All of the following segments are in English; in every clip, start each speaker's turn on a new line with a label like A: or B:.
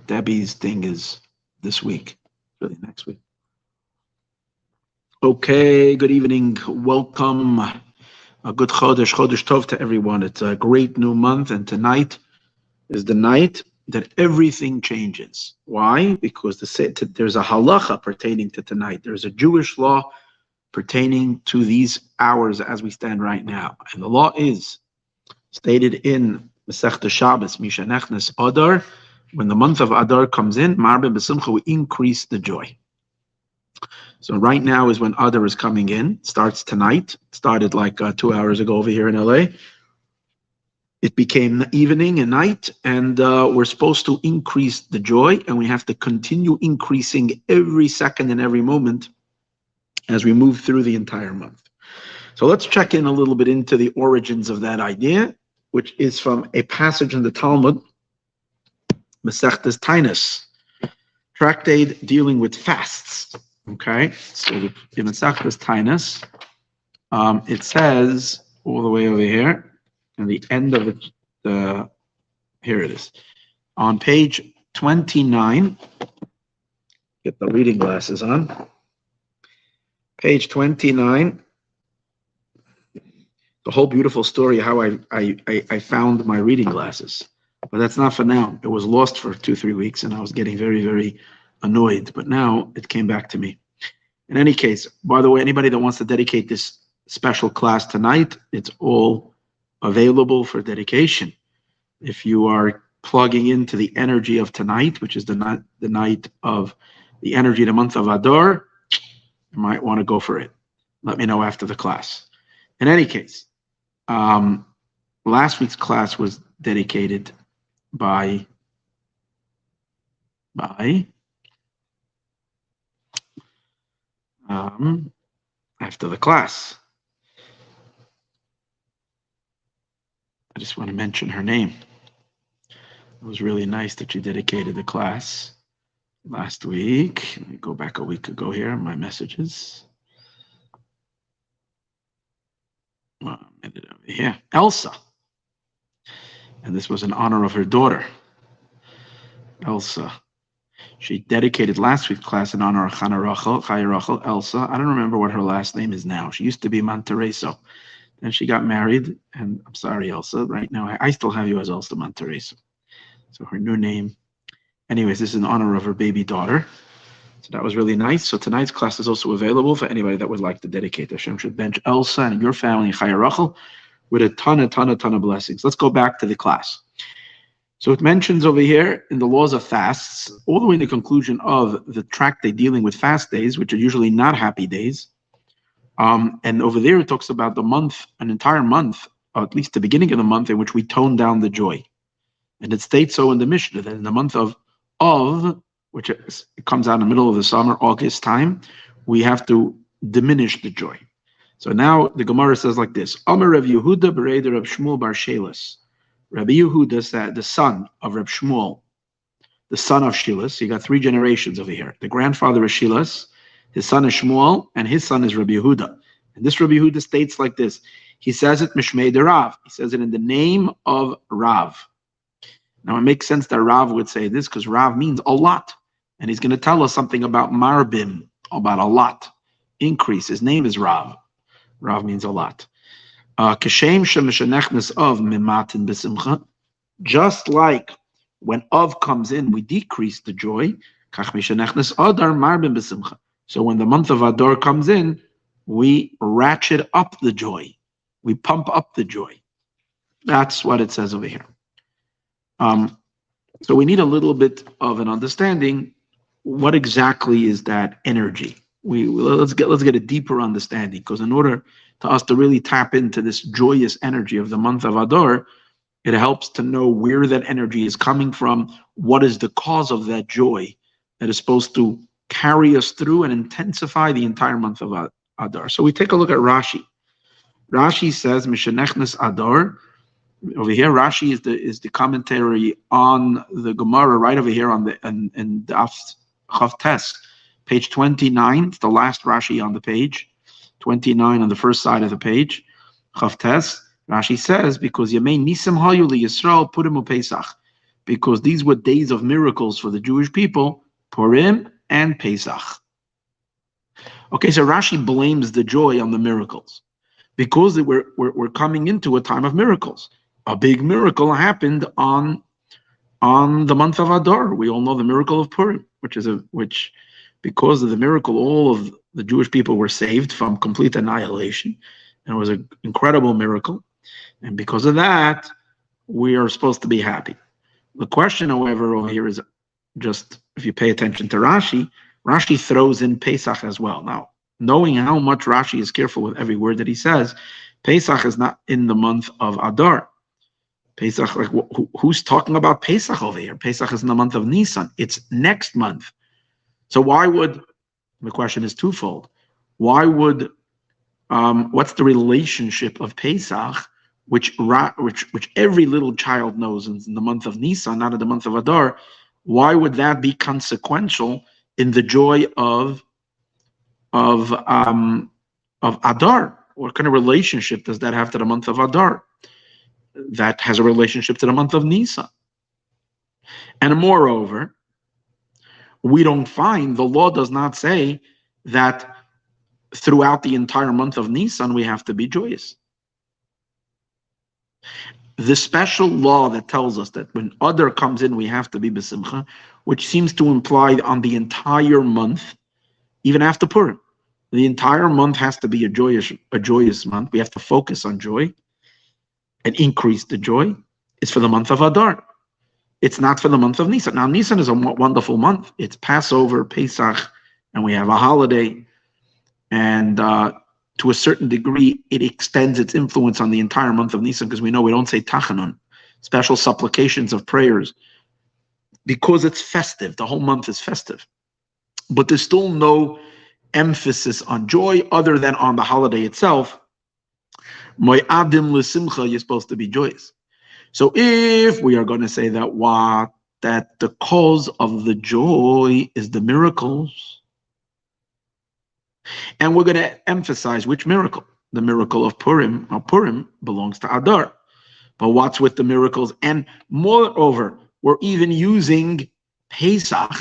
A: Debbie's thing is this week, really next week. Okay, good evening. Welcome. A good Chodesh Tov to everyone. It's a great new month, and tonight is the night that everything changes. Why? Because there's a halacha pertaining to tonight. There's a Jewish law pertaining to these hours as we stand right now. And the law is stated in Masechta Shabbos, Mishanechnes Adar, when the month of Adar comes in, Marbim B'Simcha, we increase the joy. So right now is when Adar is coming in. It starts tonight. It started like 2 hours ago over here in LA. It became evening and night, and we're supposed to increase the joy, and we have to continue increasing every second and every moment as we move through the entire month. So let's check in a little bit into the origins of that idea, which is from a passage in the Talmud, Masechtas Tainus, tractate dealing with fasts. Okay, so in Masechtas Tainus, it says all the way over here, and the end of it, here it is, on page 29. Get the reading glasses on. Page 29. The whole beautiful story how I found my reading glasses, but that's not for now. It was lost for 2-3 weeks, and I was getting very, very annoyed. But now it came back to me. In any case, by the way, anybody that wants to dedicate this special class tonight, it's all available for dedication. If you are plugging into the energy of tonight, which is the night of the energy of the month of Adar, you might want to go for it. Let me know after the class. In any case, last week's class was dedicated by after the class. I just want to mention her name. It was really nice that she dedicated the class last week. Let me go back a week ago here, my messages. Here, Elsa. And this was in honor of her daughter, Elsa. She dedicated last week's class in honor of Chaya Rachel, Elsa. I don't remember what her last name is now. She used to be Montereso. Then she got married, and I'm sorry, Elsa. Right now, I still have you as Elsa Montereso. So her new name. Anyways, this is in honor of her baby daughter. So that was really nice. So tonight's class is also available for anybody that would like to dedicate. Hashem should bench Elsa and your family in Chaya Rachel with a ton of blessings. Let's go back to the class. So it mentions over here in the laws of fasts, all the way in the conclusion of the tractate dealing with fast days, which are usually not happy days. And over there it talks about the month, an entire month, or at least the beginning of the month, in which we tone down the joy. And it states so in the Mishnah that in the month of which it comes out in the middle of the summer, August time, we have to diminish the joy. So now the Gemara says like this: Amar Rav Yehuda b'Reder Rav Shmuel bar Shelas. Rabbi Yehuda said, the son of Reb Shmuel, the son of Shilas. You got 3 generations over here. The grandfather is Shilas, his son is Shmuel, and his son is Rabbi Yehuda. And this Rabbi Yehuda states like this. He says it Mishmei de Rav. He says it in the name of Rav. Now it makes sense that Rav would say this because Rav means a lot. And he's going to tell us something about Marbim, about a lot. Increase. His name is Rav. Rav means a lot. Just like when Av comes in, we decrease the joy. So when the month of Adar comes in, we ratchet up the joy. We pump up the joy. That's what it says over here. So we need a little bit of an understanding. What exactly is that energy? Let's get a deeper understanding, because in order to us to really tap into this joyous energy of the month of Adar, it helps to know where that energy is coming from, what is the cause of that joy that is supposed to carry us through and intensify the entire month of Adar. So we take a look at Rashi. Rashi says, Mishanechnes Adar. Over here, Rashi is the commentary on the Gemara right over here on the Chavtes, page 29. It's the last Rashi on the page. 29 on the first side of the page. Chavtes, Rashi says, because Yemei Nisim Hayu li Yisrael Purim Pesach. because these were days of miracles for the Jewish people, Purim and Pesach. Okay, so Rashi blames the joy on the miracles because we're coming into a time of miracles. A big miracle happened on the month of Adar. We all know the miracle of Purim, which because of the miracle, all of the Jewish people were saved from complete annihilation. And it was an incredible miracle. And because of that, we are supposed to be happy. The question, however, over here is just, if you pay attention to Rashi, Rashi throws in Pesach as well. Now, knowing how much Rashi is careful with every word that he says, Pesach is not in the month of Adar. Pesach, like who's talking about Pesach over here? Pesach is in the month of Nisan. It's next month. So the question is twofold. What's the relationship of Pesach, which every little child knows is in the month of Nisan, not in the month of Adar? Why would that be consequential in the joy of Adar? What kind of relationship does that have to the month of Adar? That has a relationship to the month of Nisan. And moreover, the law does not say that throughout the entire month of Nisan we have to be joyous. The special law that tells us that when Adar comes in we have to be besimcha, which seems to imply on the entire month, even after Purim, the entire month has to be a joyous month. We have to focus on joy and increase the joy. It's for the month of Adar. It's not for the month of Nisan. Now, Nisan is a wonderful month. It's Passover, Pesach, and we have a holiday. And to a certain degree, it extends its influence on the entire month of Nisan, because we know we don't say Tachanun, special supplications of prayers, because it's festive. The whole month is festive. But there's still no emphasis on joy other than on the holiday itself. Mo'adim l'simcha, you're supposed to be joyous. So if we are going to say that the cause of the joy is the miracles, and we're going to emphasize which miracle, the miracle of Purim. Now, Purim belongs to Adar, but what's with the miracles? And moreover, we're even using Pesach,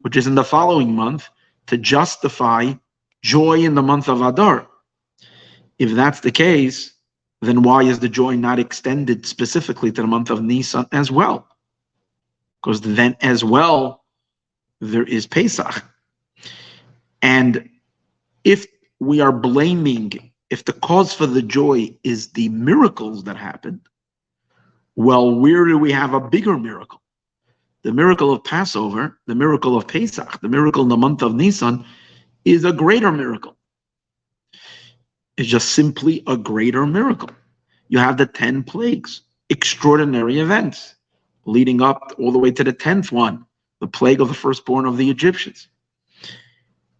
A: which is in the following month, to justify joy in the month of Adar. If that's the case, then why is the joy not extended specifically to the month of Nisan as well? Because then as well, there is Pesach. And if we are if the cause for the joy is the miracles that happened, well, where do we have a bigger miracle? The miracle of Passover, the miracle of Pesach, the miracle in the month of Nisan is a greater miracle. It's just simply a greater miracle. You have the 10 plagues, extraordinary events, leading up all the way to the 10th one, the plague of the firstborn of the Egyptians.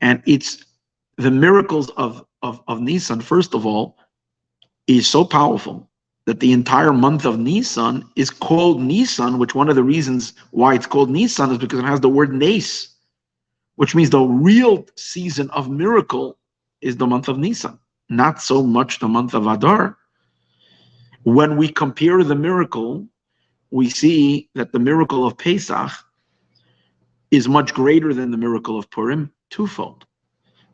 A: And it's the miracles of Nisan, first of all, is so powerful that the entire month of Nisan is called Nisan, which one of the reasons why it's called Nisan is because it has the word Nes, which means the real season of miracle is the month of Nisan, not so much the month of Adar. When we compare the miracle, we see that the miracle of Pesach is much greater than the miracle of Purim, twofold.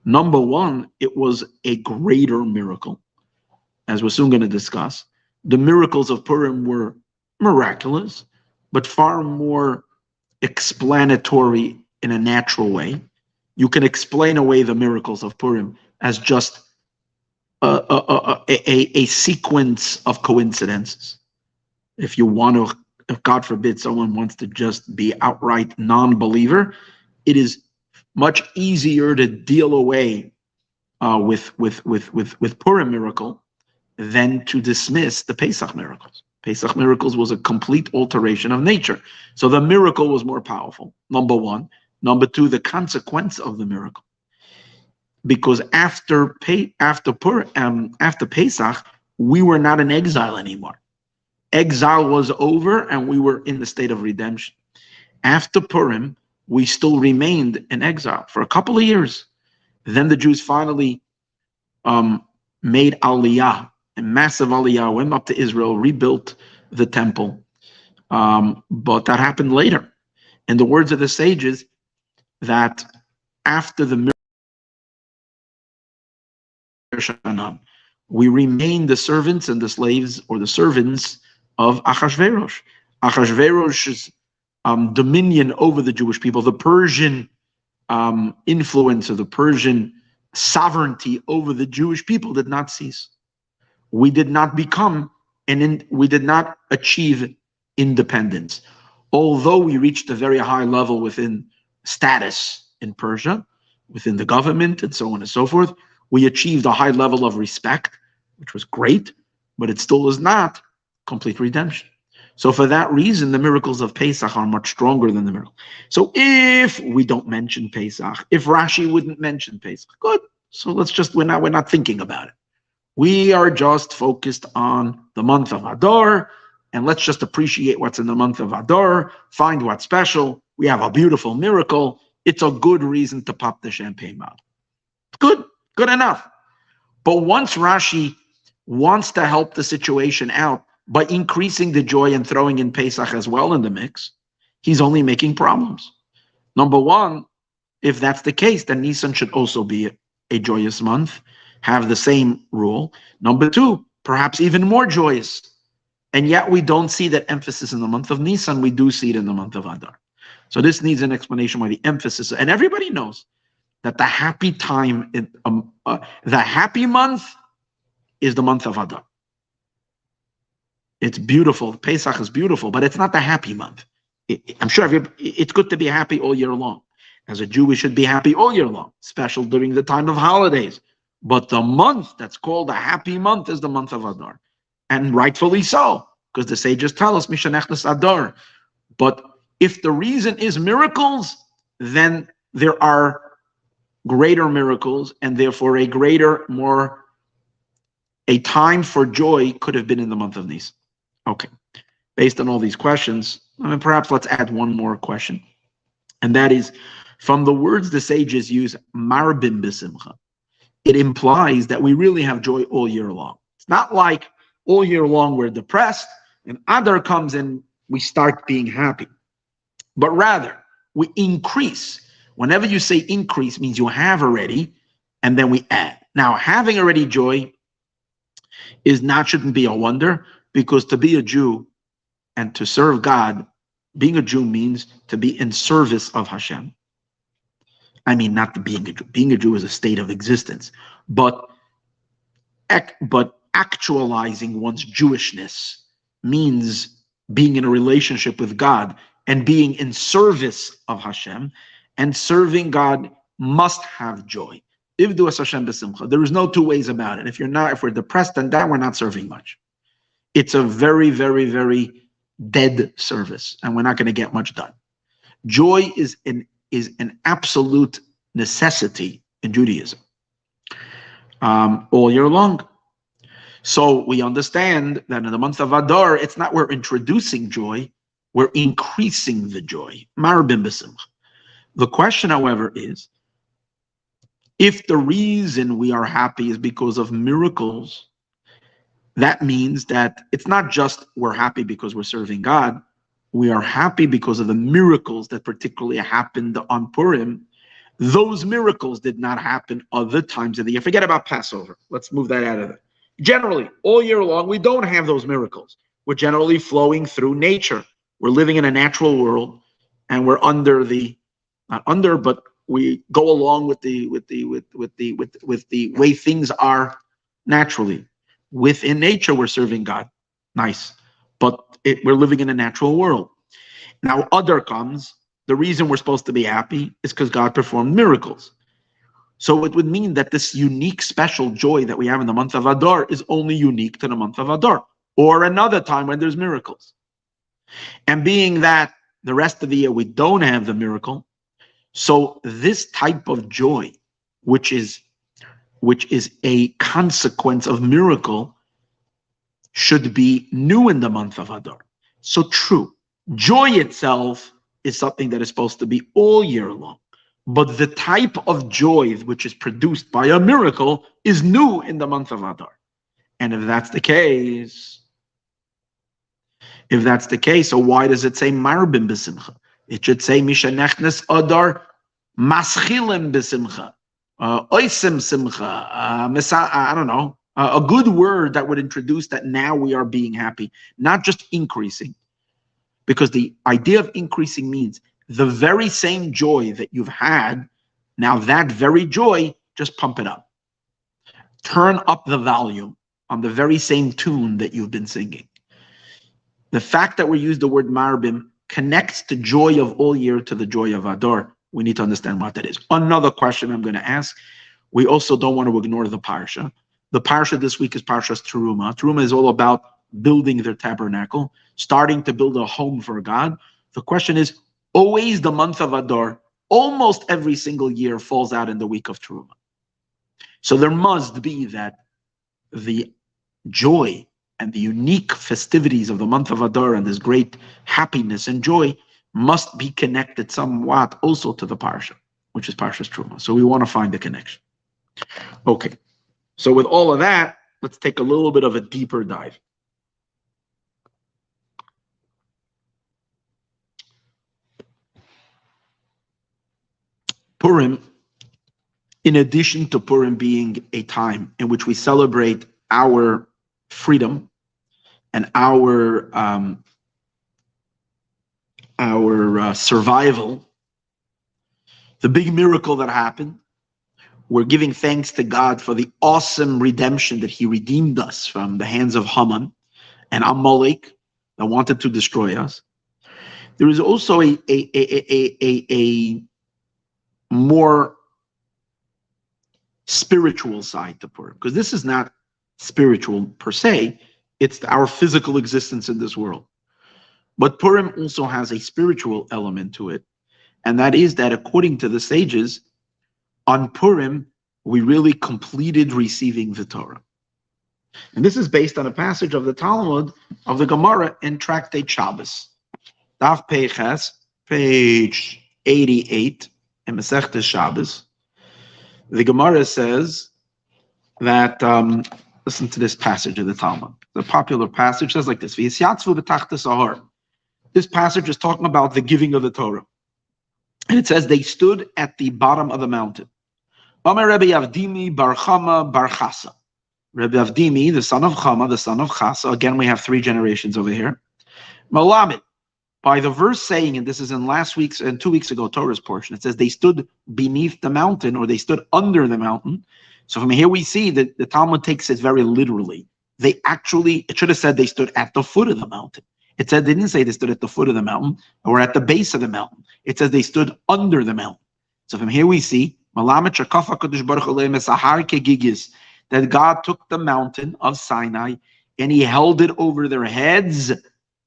A: Number one, it was a greater miracle, as we're soon going to discuss. The miracles of Purim were miraculous, but far more explanatory in a natural way. You can explain away the miracles of Purim as just a sequence of coincidences. If you want to, if God forbid someone wants to just be outright non-believer, it is much easier to deal away with Purim miracle than to dismiss the Pesach miracles. Pesach miracles was a complete alteration of nature. So the miracle was more powerful, number one. Number two, the consequence of the miracle. Because after Pesach, we were not in exile anymore. Exile was over and we were in the state of redemption. After Purim, we still remained in exile for a couple of years. Then the Jews finally made Aliyah, a massive Aliyah, went up to Israel, rebuilt the temple, But that happened later. In the words of the sages, that after the we remain the servants and the slaves, or the servants of Achashverosh. Achashverosh's dominion over the Jewish people, the Persian influence, or the Persian sovereignty over the Jewish people did not cease. We did not become, we did not achieve independence. Although we reached a very high level within status in Persia, within the government, and so on and so forth, we achieved a high level of respect, which was great, but it still is not complete redemption. So for that reason, the miracles of Pesach are much stronger than the miracle. So if we don't mention Pesach, if Rashi wouldn't mention Pesach, good. So let's just, we're not thinking about it. We are just focused on the month of Adar, and let's just appreciate what's in the month of Adar, find what's special. We have a beautiful miracle. It's a good reason to pop the champagne bottle. Good enough. But once Rashi wants to help the situation out by increasing the joy and throwing in Pesach as well in the mix, he's only making problems. Number one, if that's the case, then Nisan should also be a joyous month, have the same rule. Number two, perhaps even more joyous. And yet we don't see that emphasis in the month of Nisan. We do see it in the month of Adar. So this needs an explanation why the emphasis, and everybody knows that the happy time, the happy month is the month of Adar. It's beautiful. Pesach is beautiful, but it's not the happy month. I'm sure it's good to be happy all year long. As a Jew, we should be happy all year long, especially during the time of holidays. But the month that's called a happy month is the month of Adar. And rightfully so, because the sages tell us, Mishanechnas Adar. But if the reason is miracles, then there are greater miracles, and therefore a time for joy could have been in the month of Nisan. Okay, based on all these questions, perhaps let's add one more question. And that is, from the words the sages use, marbim b'simcha, it implies that we really have joy all year long. It's not like all year long we're depressed, and Adar comes and we start being happy. But rather, we increase. Whenever you say increase, means you have already, and then we add. Now, having already joy shouldn't be a wonder, because to be a Jew and to serve God, being a Jew means to be in service of Hashem. I mean, not to being a Jew. Being a Jew is a state of existence, but actualizing one's Jewishness means being in a relationship with God and being in service of Hashem. And serving God must have joy. Ivdu es Hashem b'simcha. There is no two ways about it. If we're depressed and down, we're not serving much. It's a very, very, very dead service, and we're not going to get much done. Joy is an absolute necessity in Judaism all year long. So we understand that in the month of Adar, it's not we're introducing joy, we're increasing the joy. Marbim b'simcha. The question, however, is, if the reason we are happy is because of miracles, that means that it's not just we're happy because we're serving God. We are happy because of the miracles that particularly happened on Purim. Those miracles did not happen other times of the year. Forget about Passover. Let's move that out of it. Generally, all year long, we don't have those miracles. We're generally flowing through nature. We're living in a natural world, and we're but we go along with the way things are naturally. Within nature, we're serving God. Nice. But we're living in a natural world. Now, Adar comes. The reason we're supposed to be happy is because God performed miracles. So it would mean that this unique, special joy that we have in the month of Adar is only unique to the month of Adar, or another time when there's miracles. And being that the rest of the year we don't have the miracle, so this type of joy, which is a consequence of miracle, should be new in the month of Adar. So true, joy itself is something that is supposed to be all year long. But the type of joy which is produced by a miracle is new in the month of Adar. And if that's the case, If that's the case, so why does it say marbim b'simcha? It should say mishanechnes Adar maschilim b'simcha, oisim simcha, I don't know, a good word that would introduce that now we are being happy, not just increasing. Because the idea of increasing means the very same joy that you've had, now that very joy, just pump it up. Turn up the volume on the very same tune that you've been singing. The fact that we use the word marbim connects the joy of all year to the joy of Adar. We need to understand what that is. Another question I'm going to ask, we also don't want to ignore the parsha. The parsha this week is Parshas Teruma. Teruma is all about building their tabernacle, starting to build a home for God. The question is, always the month of Adar, almost every single year, falls out in the week of Teruma. So there must be that the joy and the unique festivities of the month of Adar and this great happiness and joy must be connected somewhat also to the parsha, which is Parshas Teruma. So we want to find the connection. Okay, so with all of that, let's take a little bit of a deeper dive. Purim, in addition to Purim being a time in which we celebrate our freedom and our survival, the big miracle that happened, we're giving thanks to God for the awesome redemption that He redeemed us from the hands of Haman and Amalek that wanted to destroy us. There is also a more spiritual side to Purim, because this is not spiritual per se, it's our physical existence in this world. But Purim also has a spiritual element to it, and that is that according to the sages, on Purim, we really completed receiving the Torah. And this is based on a passage of the Talmud of the Gemara in Tractate Shabbos. Daf Peiches, page 88, in Masechtas Shabbos. The Gemara says that, listen to this passage of the Talmud. The popular passage says like this, V'yisyatzu b'tachtas ahar. This passage is talking about the giving of the Torah. And it says they stood at the bottom of the mountain. Amar Rebbe Avdimi bar Chama bar Chasa. Rebbe Avdimi, the son of Chama, the son of Chasa. Again, we have three generations over here. Malamid, by the verse saying, and this is in last week's and 2 weeks ago Torah's portion, it says they stood beneath the mountain, or they stood under the mountain. So from here we see that the Talmud takes it very literally. They actually, it should have said they stood at the foot of the mountain. It said they didn't say they stood at the foot of the mountain or at the base of the mountain. It says they stood under the mountain. So from here we see that God took the mountain of Sinai and He held it over their heads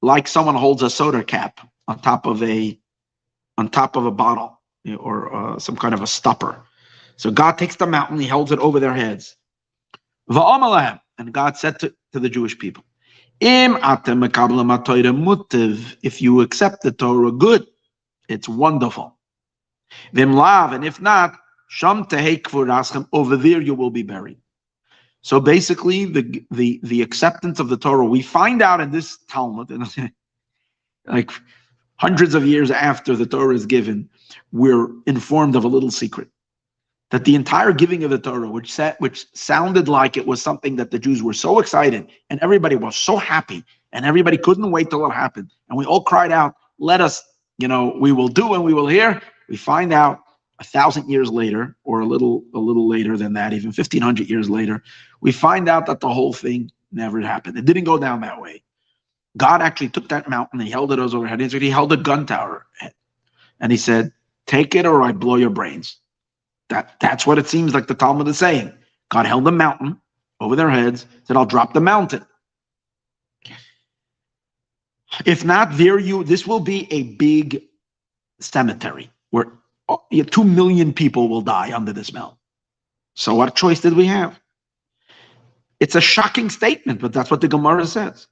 A: like someone holds a soda cap on top of a bottle, or some kind of a stopper. So God takes the mountain, He holds it over their heads. And God said to the Jewish people, if you accept the Torah, good, it's wonderful. And if not, over there you will be buried. So basically, the acceptance of the Torah, we find out in this Talmud, like hundreds of years after the Torah is given, we're informed of a little secret. That the entire giving of the Torah, which sounded like it was something that the Jews were so excited, and everybody was so happy, and everybody couldn't wait till it happened, and we all cried out, let us, we will do and we will hear. We find out 1,000 years later, or a little later than that, even 1,500 years later, we find out that the whole thing never happened. It didn't go down that way. God actually took that mountain and He held it over our heads. He held a gun to our head, and He said, take it or I blow your brains. That's what it seems like the Talmud is saying. God held the mountain over their heads, said, I'll drop the mountain. If not, this will be a big cemetery where 2 million people will die under this mountain. So what choice did we have? It's a shocking statement, but that's what the Gemara says.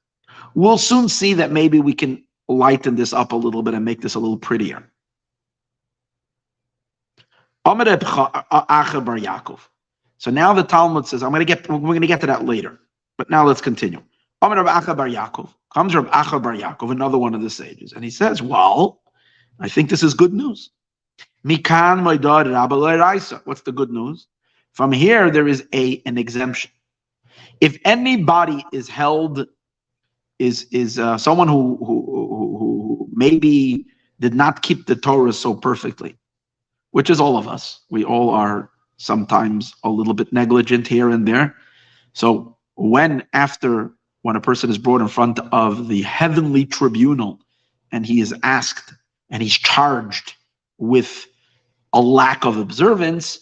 A: We'll soon see that maybe we can lighten this up a little bit and make this a little prettier. So now the Talmud says, we're going to get to that later, but now let's continue. Comes Reb Acha Bar Yaakov, another one of the sages, and he says, well, I think this is good news. Mikan Moidad Rabba L'Oraisa. What's the good news? From here, there is an exemption. If anybody is held, is someone who maybe did not keep the Torah so perfectly, which is all of us. We all are sometimes a little bit negligent here and there. So when a person is brought in front of the heavenly tribunal and he is asked and he's charged with a lack of observance,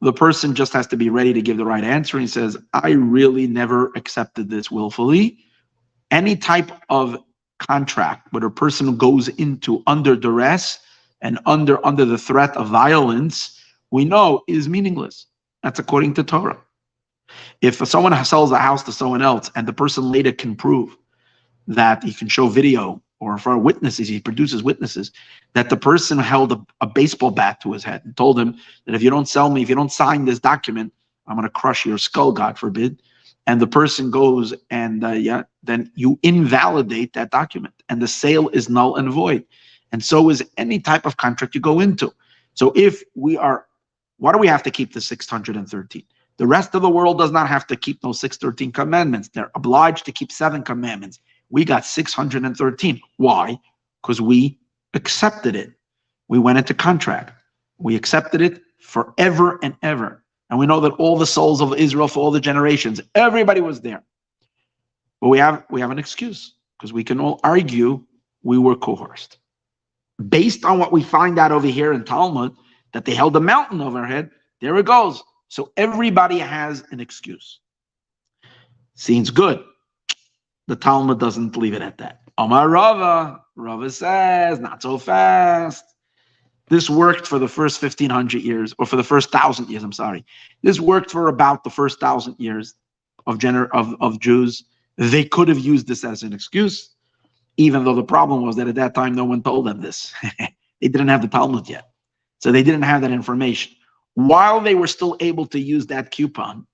A: the person just has to be ready to give the right answer. He says, I really never accepted this willfully. Any type of contract where a person goes into under duress and under the threat of violence, we know is meaningless. That's according to Torah. If someone sells a house to someone else and the person later can prove that he can show video or for witnesses, he produces witnesses, that the person held a baseball bat to his head and told him that if you don't sell me, if you don't sign this document, I'm going to crush your skull, God forbid. And the person goes and then you invalidate that document and the sale is null and void. And so is any type of contract you go into. So if we are, why do we have to keep the 613? The rest of the world does not have to keep those 613 commandments. They're obliged to keep 7 commandments. We got 613. Why? Because we accepted it. We went into contract. We accepted it forever and ever. And we know that all the souls of Israel for all the generations, everybody was there. But we have an excuse because we can all argue we were coerced. Based on what we find out over here in Talmud, that they held a mountain over our head, there it goes. So everybody has an excuse. Seems good. The Talmud doesn't leave it at that. Amar Rava says, not so fast. This worked for the first 1,500 years, or for the first 1,000 years, I'm sorry. This worked for about the first 1,000 years of Jews. They could have used this as an excuse, even though the problem was that at that time, no one told them this. They didn't have the Talmud yet. So they didn't have that information. While they were still able to use that coupon,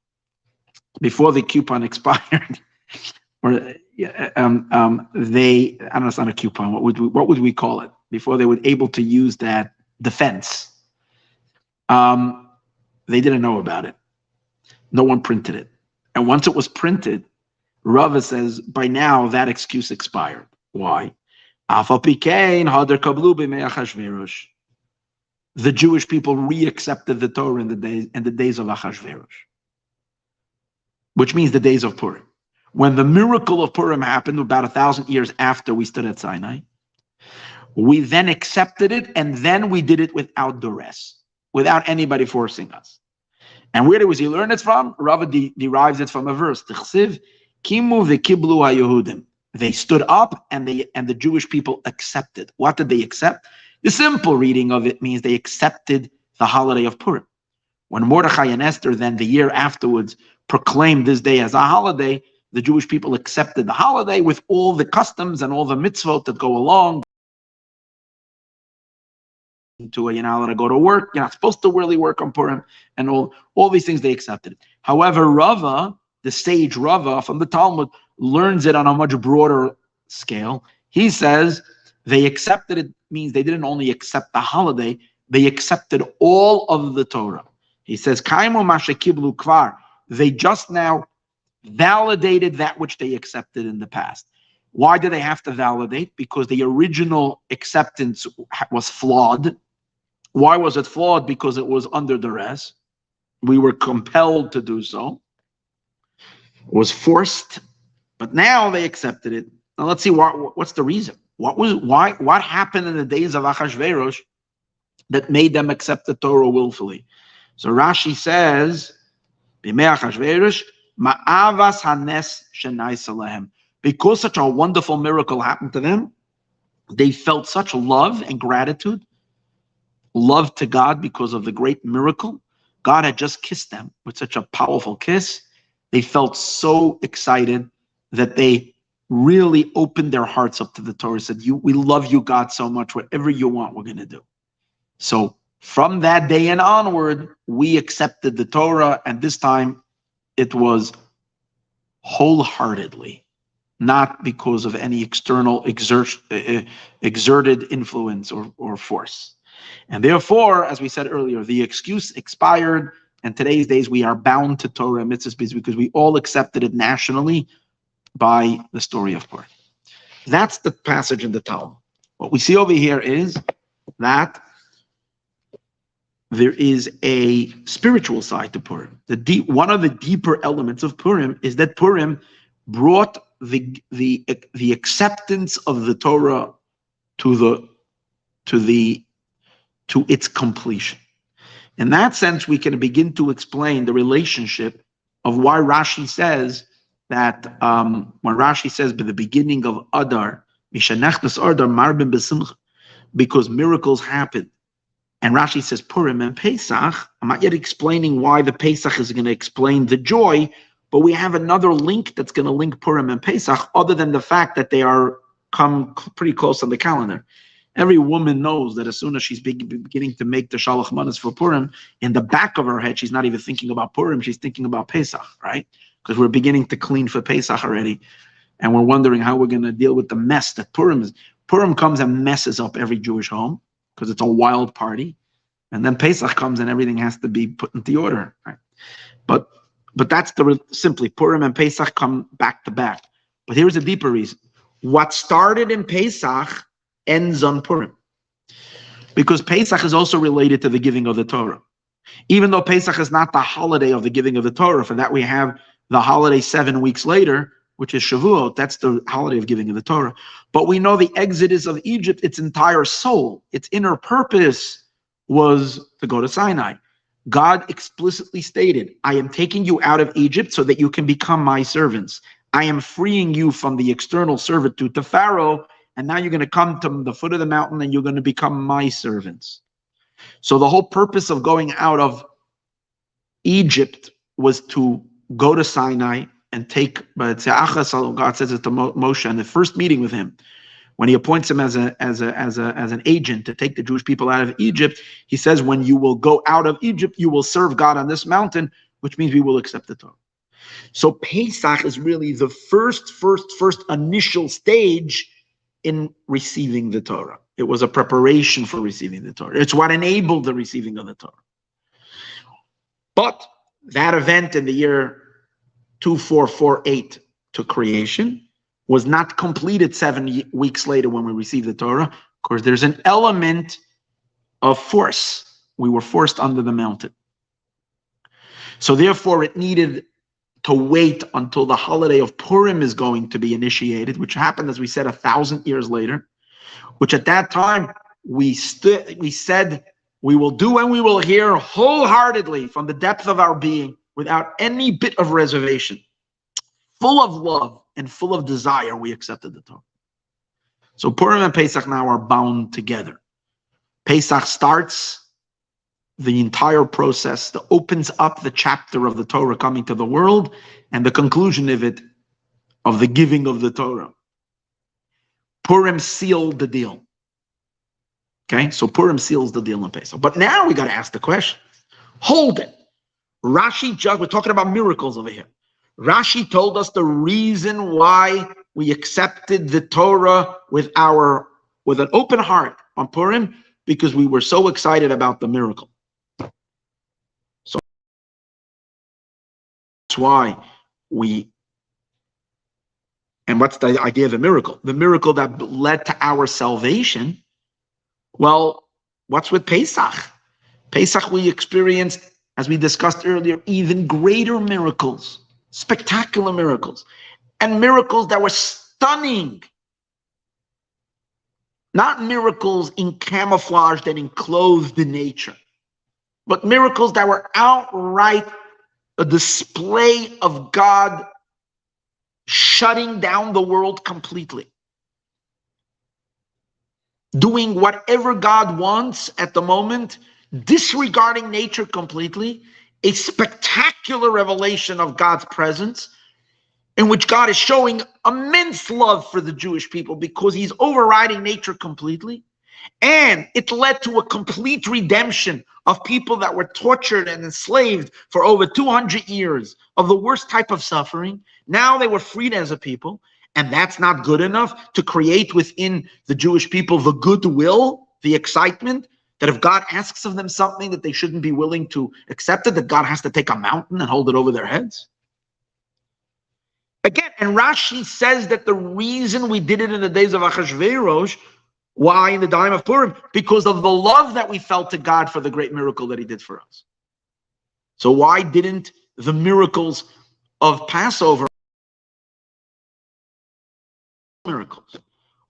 A: before the coupon expired, or I don't know, it's not a coupon. What would we call it? Before they were able to use that defense, they didn't know about it. No one printed it, and once it was printed, Rava says by now that excuse expired. Why? The Jewish people re-accepted the Torah in the days of Achashverosh, which means the days of Purim. When the miracle of Purim happened about 1,000 years after we stood at Sinai, we then accepted it, and then we did it without duress, without anybody forcing us. And where does he learn it from? Rava derives it from a verse. Kimu v'kiblu haYehudim. They stood up, and the Jewish people accepted. What did they accept? The simple reading of it means they accepted the holiday of Purim. When Mordechai and Esther then the year afterwards proclaimed this day as a holiday, the Jewish people accepted the holiday with all the customs and all the mitzvot that go along. You're not allowed to go to work, you're not supposed to really work on Purim, and all these things they accepted. However, Rava, the sage Rava from the Talmud, learns it on a much broader scale. He says they accepted it means they didn't only accept the holiday, they accepted all of the Torah. He says, Kaimu mashakiblu kvar. They just now validated that which they accepted in the past. Why do they have to validate? Because the original acceptance was flawed. Why was it flawed? Because it was under duress. We were compelled to do so. It was forced, but now they accepted it. Now let's see what's the reason. What happened in the days of Achashverosh that made them accept the Torah willfully? So Rashi says, B'mei Achashverosh, ma'avas hanes shenaisa lehem. Because such a wonderful miracle happened to them, they felt such love and gratitude, love to God because of the great miracle. God had just kissed them with such a powerful kiss. They felt so excited that they really opened their hearts up to the Torah, said, we love you, God, so much. Whatever you want, we're going to do. So from that day and onward, we accepted the Torah, and this time it was wholeheartedly. not because of any external exerted influence or force. And therefore, as we said earlier, the excuse expired, and today's days we are bound to Torah and mitzvahs because we all accepted it nationally by the story of Purim. That's the passage in the Talmud. What we see over here is that there is a spiritual side to Purim. One of the deeper elements of Purim is that Purim brought the acceptance of the Torah to its completion. In that sense, we can begin to explain the relationship of why Rashi says that when Rashi says by the beginning of Adar, because miracles happen. And Rashi says Purim and Pesach. I'm not yet explaining why the Pesach is going to explain the joy, but we have another link that's going to link Purim and Pesach, other than the fact that they come pretty close on the calendar. Every woman knows that as soon as she's beginning to make the Shalach Manas for Purim, in the back of her head, she's not even thinking about Purim, she's thinking about Pesach, right? Because we're beginning to clean for Pesach already. And we're wondering how we're going to deal with the mess that Purim is. Purim comes and messes up every Jewish home because it's a wild party. And then Pesach comes and everything has to be put into order, right? But that's simply Purim and Pesach come back to back. But here's a deeper reason. What started in Pesach ends on Purim. Because Pesach is also related to the giving of the Torah. Even though Pesach is not the holiday of the giving of the Torah, for that we have the holiday 7 weeks later, which is Shavuot. That's the holiday of giving of the Torah. But we know the exodus of Egypt, its entire soul, its inner purpose was to go to Sinai. God explicitly stated, I am taking you out of Egypt so that you can become my servants. I am freeing you from the external servitude to Pharaoh, and now you're going to come to the foot of the mountain and you're going to become my servants. So the whole purpose of going out of Egypt was to go to Sinai and take, but God says it to Moshe in the first meeting with him, when he appoints him as an agent to take the Jewish people out of Egypt. He says, when you will go out of Egypt, you will serve God on this mountain, which means we will accept the Torah. So Pesach is really the first initial stage in receiving the Torah. It was a preparation for receiving the Torah. It's what enabled the receiving of the Torah. But that event in the year 2448 to creation was not completed 7 weeks later when we received the Torah. Of course, there's an element of force. We were forced under the mountain. So therefore, it needed to wait until the holiday of Purim is going to be initiated, which happened, as we said, 1,000 years later, which at that time we said we will do and we will hear wholeheartedly from the depth of our being without any bit of reservation. Full of love and full of desire, we accepted the Torah. So Purim and Pesach now are bound together. Pesach starts the entire process that opens up the chapter of the Torah coming to the world and the conclusion of it, of the giving of the Torah. Purim sealed the deal. Okay, so Purim seals the deal in Pesach. But now we got to ask the question, hold it. Rashi, we're talking about miracles over here. Rashi told us the reason why we accepted the Torah with an open heart on Purim, because we were so excited about the miracle. So that's why and what's the idea of the miracle? The miracle that led to our salvation. Well, what's with Pesach? Pesach we experienced, as we discussed earlier, even greater miracles. Spectacular miracles, and miracles that were stunning. Not miracles in camouflage that enclosed in nature, but miracles that were outright a display of God shutting down the world completely, doing whatever God wants at the moment, disregarding nature completely. A spectacular revelation of God's presence, in which God is showing immense love for the Jewish people because he's overriding nature completely. And it led to a complete redemption of people that were tortured and enslaved for over 200 years of the worst type of suffering. Now they were freed as a people. And that's not good enough to create within the Jewish people the goodwill, the excitement, that if God asks of them something that they shouldn't be willing to accept it, that God has to take a mountain and hold it over their heads. Again, and Rashi says that the reason we did it in the days of Achashverosh, why in the time of Purim? Because of the love that we felt to God for the great miracle that he did for us. So why didn't the miracles of Passover miracles?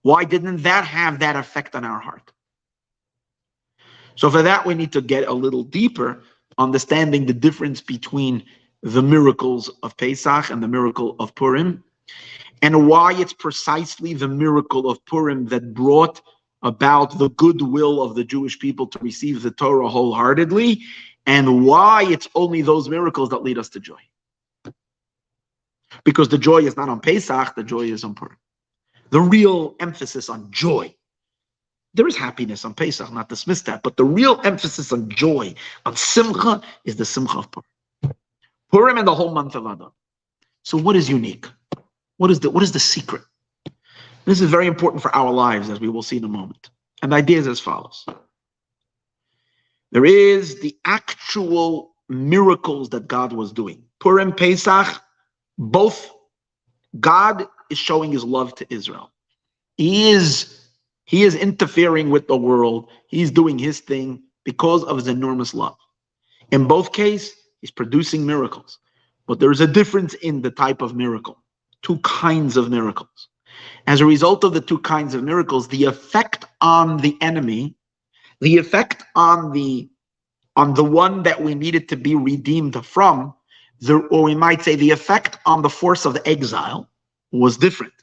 A: Why didn't that have that effect on our heart? So for that, we need to get a little deeper, understanding the difference between the miracles of Pesach and the miracle of Purim, and why it's precisely the miracle of Purim that brought about the goodwill of the Jewish people to receive the Torah wholeheartedly, and why it's only those miracles that lead us to joy. Because the joy is not on Pesach, the joy is on Purim. The real emphasis on joy. There is happiness on Pesach, not dismiss that, but the real emphasis on joy, on Simcha, is the Simcha of Purim. Purim and the whole month of Adar. So what is unique? What is the secret? This is very important for our lives, as we will see in a moment. And the idea is as follows. There is the actual miracles that God was doing. Purim, Pesach, both God is showing his love to Israel. He is interfering with the world. He's doing his thing because of his enormous love. In both cases, he's producing miracles. But there's a difference in the type of miracle. Two kinds of miracles. As a result of the two kinds of miracles, the effect on the enemy, the effect on the one that we needed to be redeemed from, or we might say the effect on the force of the exile was different.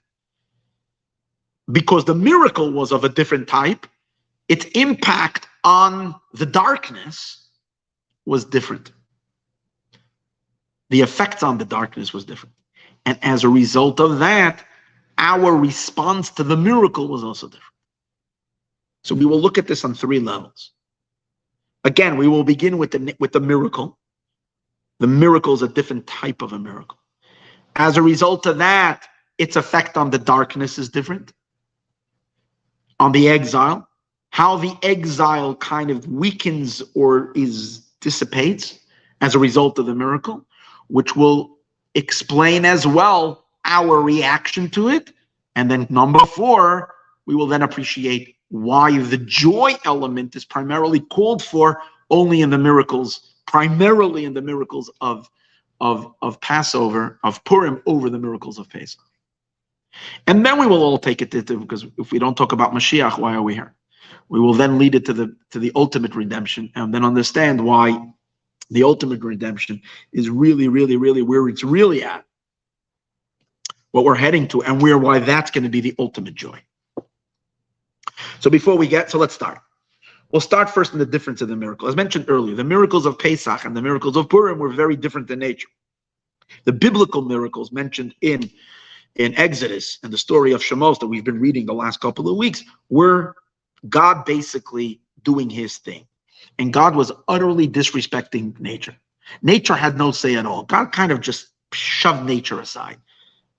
A: Because the miracle was of a different type, its impact on the darkness was different. The effect on the darkness was different. And as a result of that, our response to the miracle was also different. So we will look at this on three levels. Again, we will begin with the miracle. The miracle is a different type of a miracle. As a result of that, its effect on the darkness is different. On the exile, how the exile kind of weakens or dissipates as a result of the miracle, which will explain as well our reaction to it. And then number 4, we will then appreciate why the joy element is primarily called for only in the miracles, primarily in the miracles of Passover, of Purim, over the miracles of Pesach. And then we will all take it to, because if we don't talk about Mashiach, why are we here? We will then lead it to the ultimate redemption, and then understand why the ultimate redemption is really, really, really where it's really at, what we're heading to, and why that's going to be the ultimate joy. So let's start. We'll start first in the difference of the miracle. As mentioned earlier, the miracles of Pesach and the miracles of Purim were very different in nature. The biblical miracles mentioned in Exodus and the story of Shemos that we've been reading the last couple of weeks were God basically doing his thing. And God was utterly disrespecting nature. Nature had no say at all. God kind of just shoved nature aside.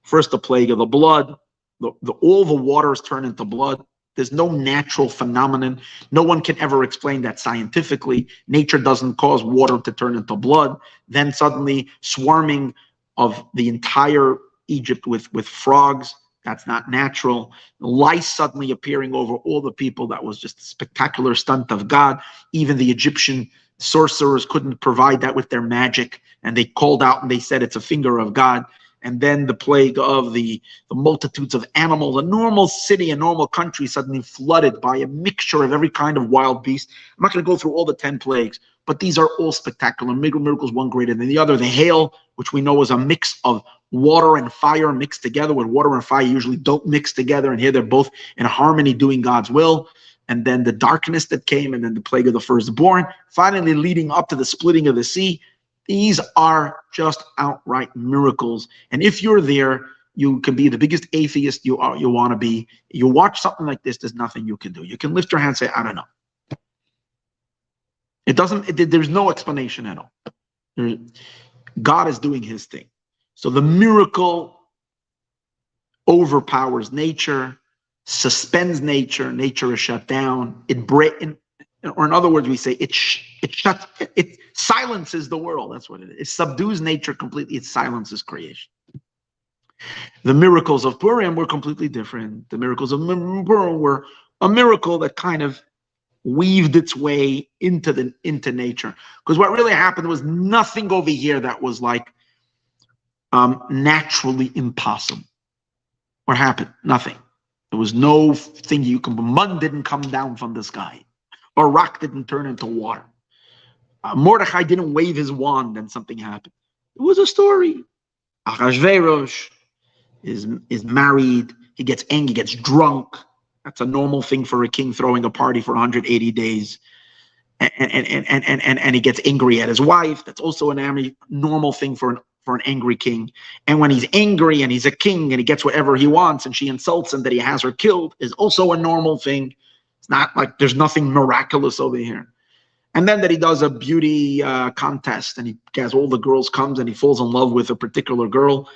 A: First, the plague of the blood, all the waters turn into blood. There's no natural phenomenon. No one can ever explain that scientifically. Nature doesn't cause water to turn into blood. Then suddenly swarming of the entire Egypt with frogs. That's not natural. Lice suddenly appearing over all the people. That was just a spectacular stunt of God. Even the Egyptian sorcerers couldn't provide that with their magic. And they called out and they said it's a finger of God. And then the plague of the multitudes of animals. A normal city, a normal country suddenly flooded by a mixture of every kind of wild beast. I'm not going to go through all the 10 plagues, but these are all spectacular miracles, one greater than the other. The hail, which we know is a mix of water and fire mixed together, when water and fire usually don't mix together, and here they're both in harmony doing God's will. And then the darkness that came, and then the plague of the firstborn, finally leading up to the splitting of the sea. These are just outright miracles. And if you're there, you can be the biggest atheist you want to be. You watch something like this, there's nothing you can do. You can lift your hand and say, I don't know. There's no explanation at all. God is doing his thing. So the miracle overpowers nature, suspends nature. Nature is shut down. Or in other words, we say it silences the world. That's what it is. It subdues nature completely. It silences creation. The miracles of Purim were completely different. The miracles of Purim were a miracle that kind of weaved its way into nature. Because what really happened was nothing over here that was like naturally impossible. What happened? Nothing. There was no thing mud didn't come down from the sky. A rock didn't turn into water. Mordechai didn't wave his wand and something happened. It was a story. Achashverosh is married. He gets angry, gets drunk. That's a normal thing for a king throwing a party for 180 days. And he gets angry at his wife. That's also a normal thing for an angry king. And when he's angry and he's a king and he gets whatever he wants and she insults him that he has her killed is also a normal thing. It's not like there's nothing miraculous over here. And then that he does a beauty contest and he has all the girls comes and he falls in love with a particular girl.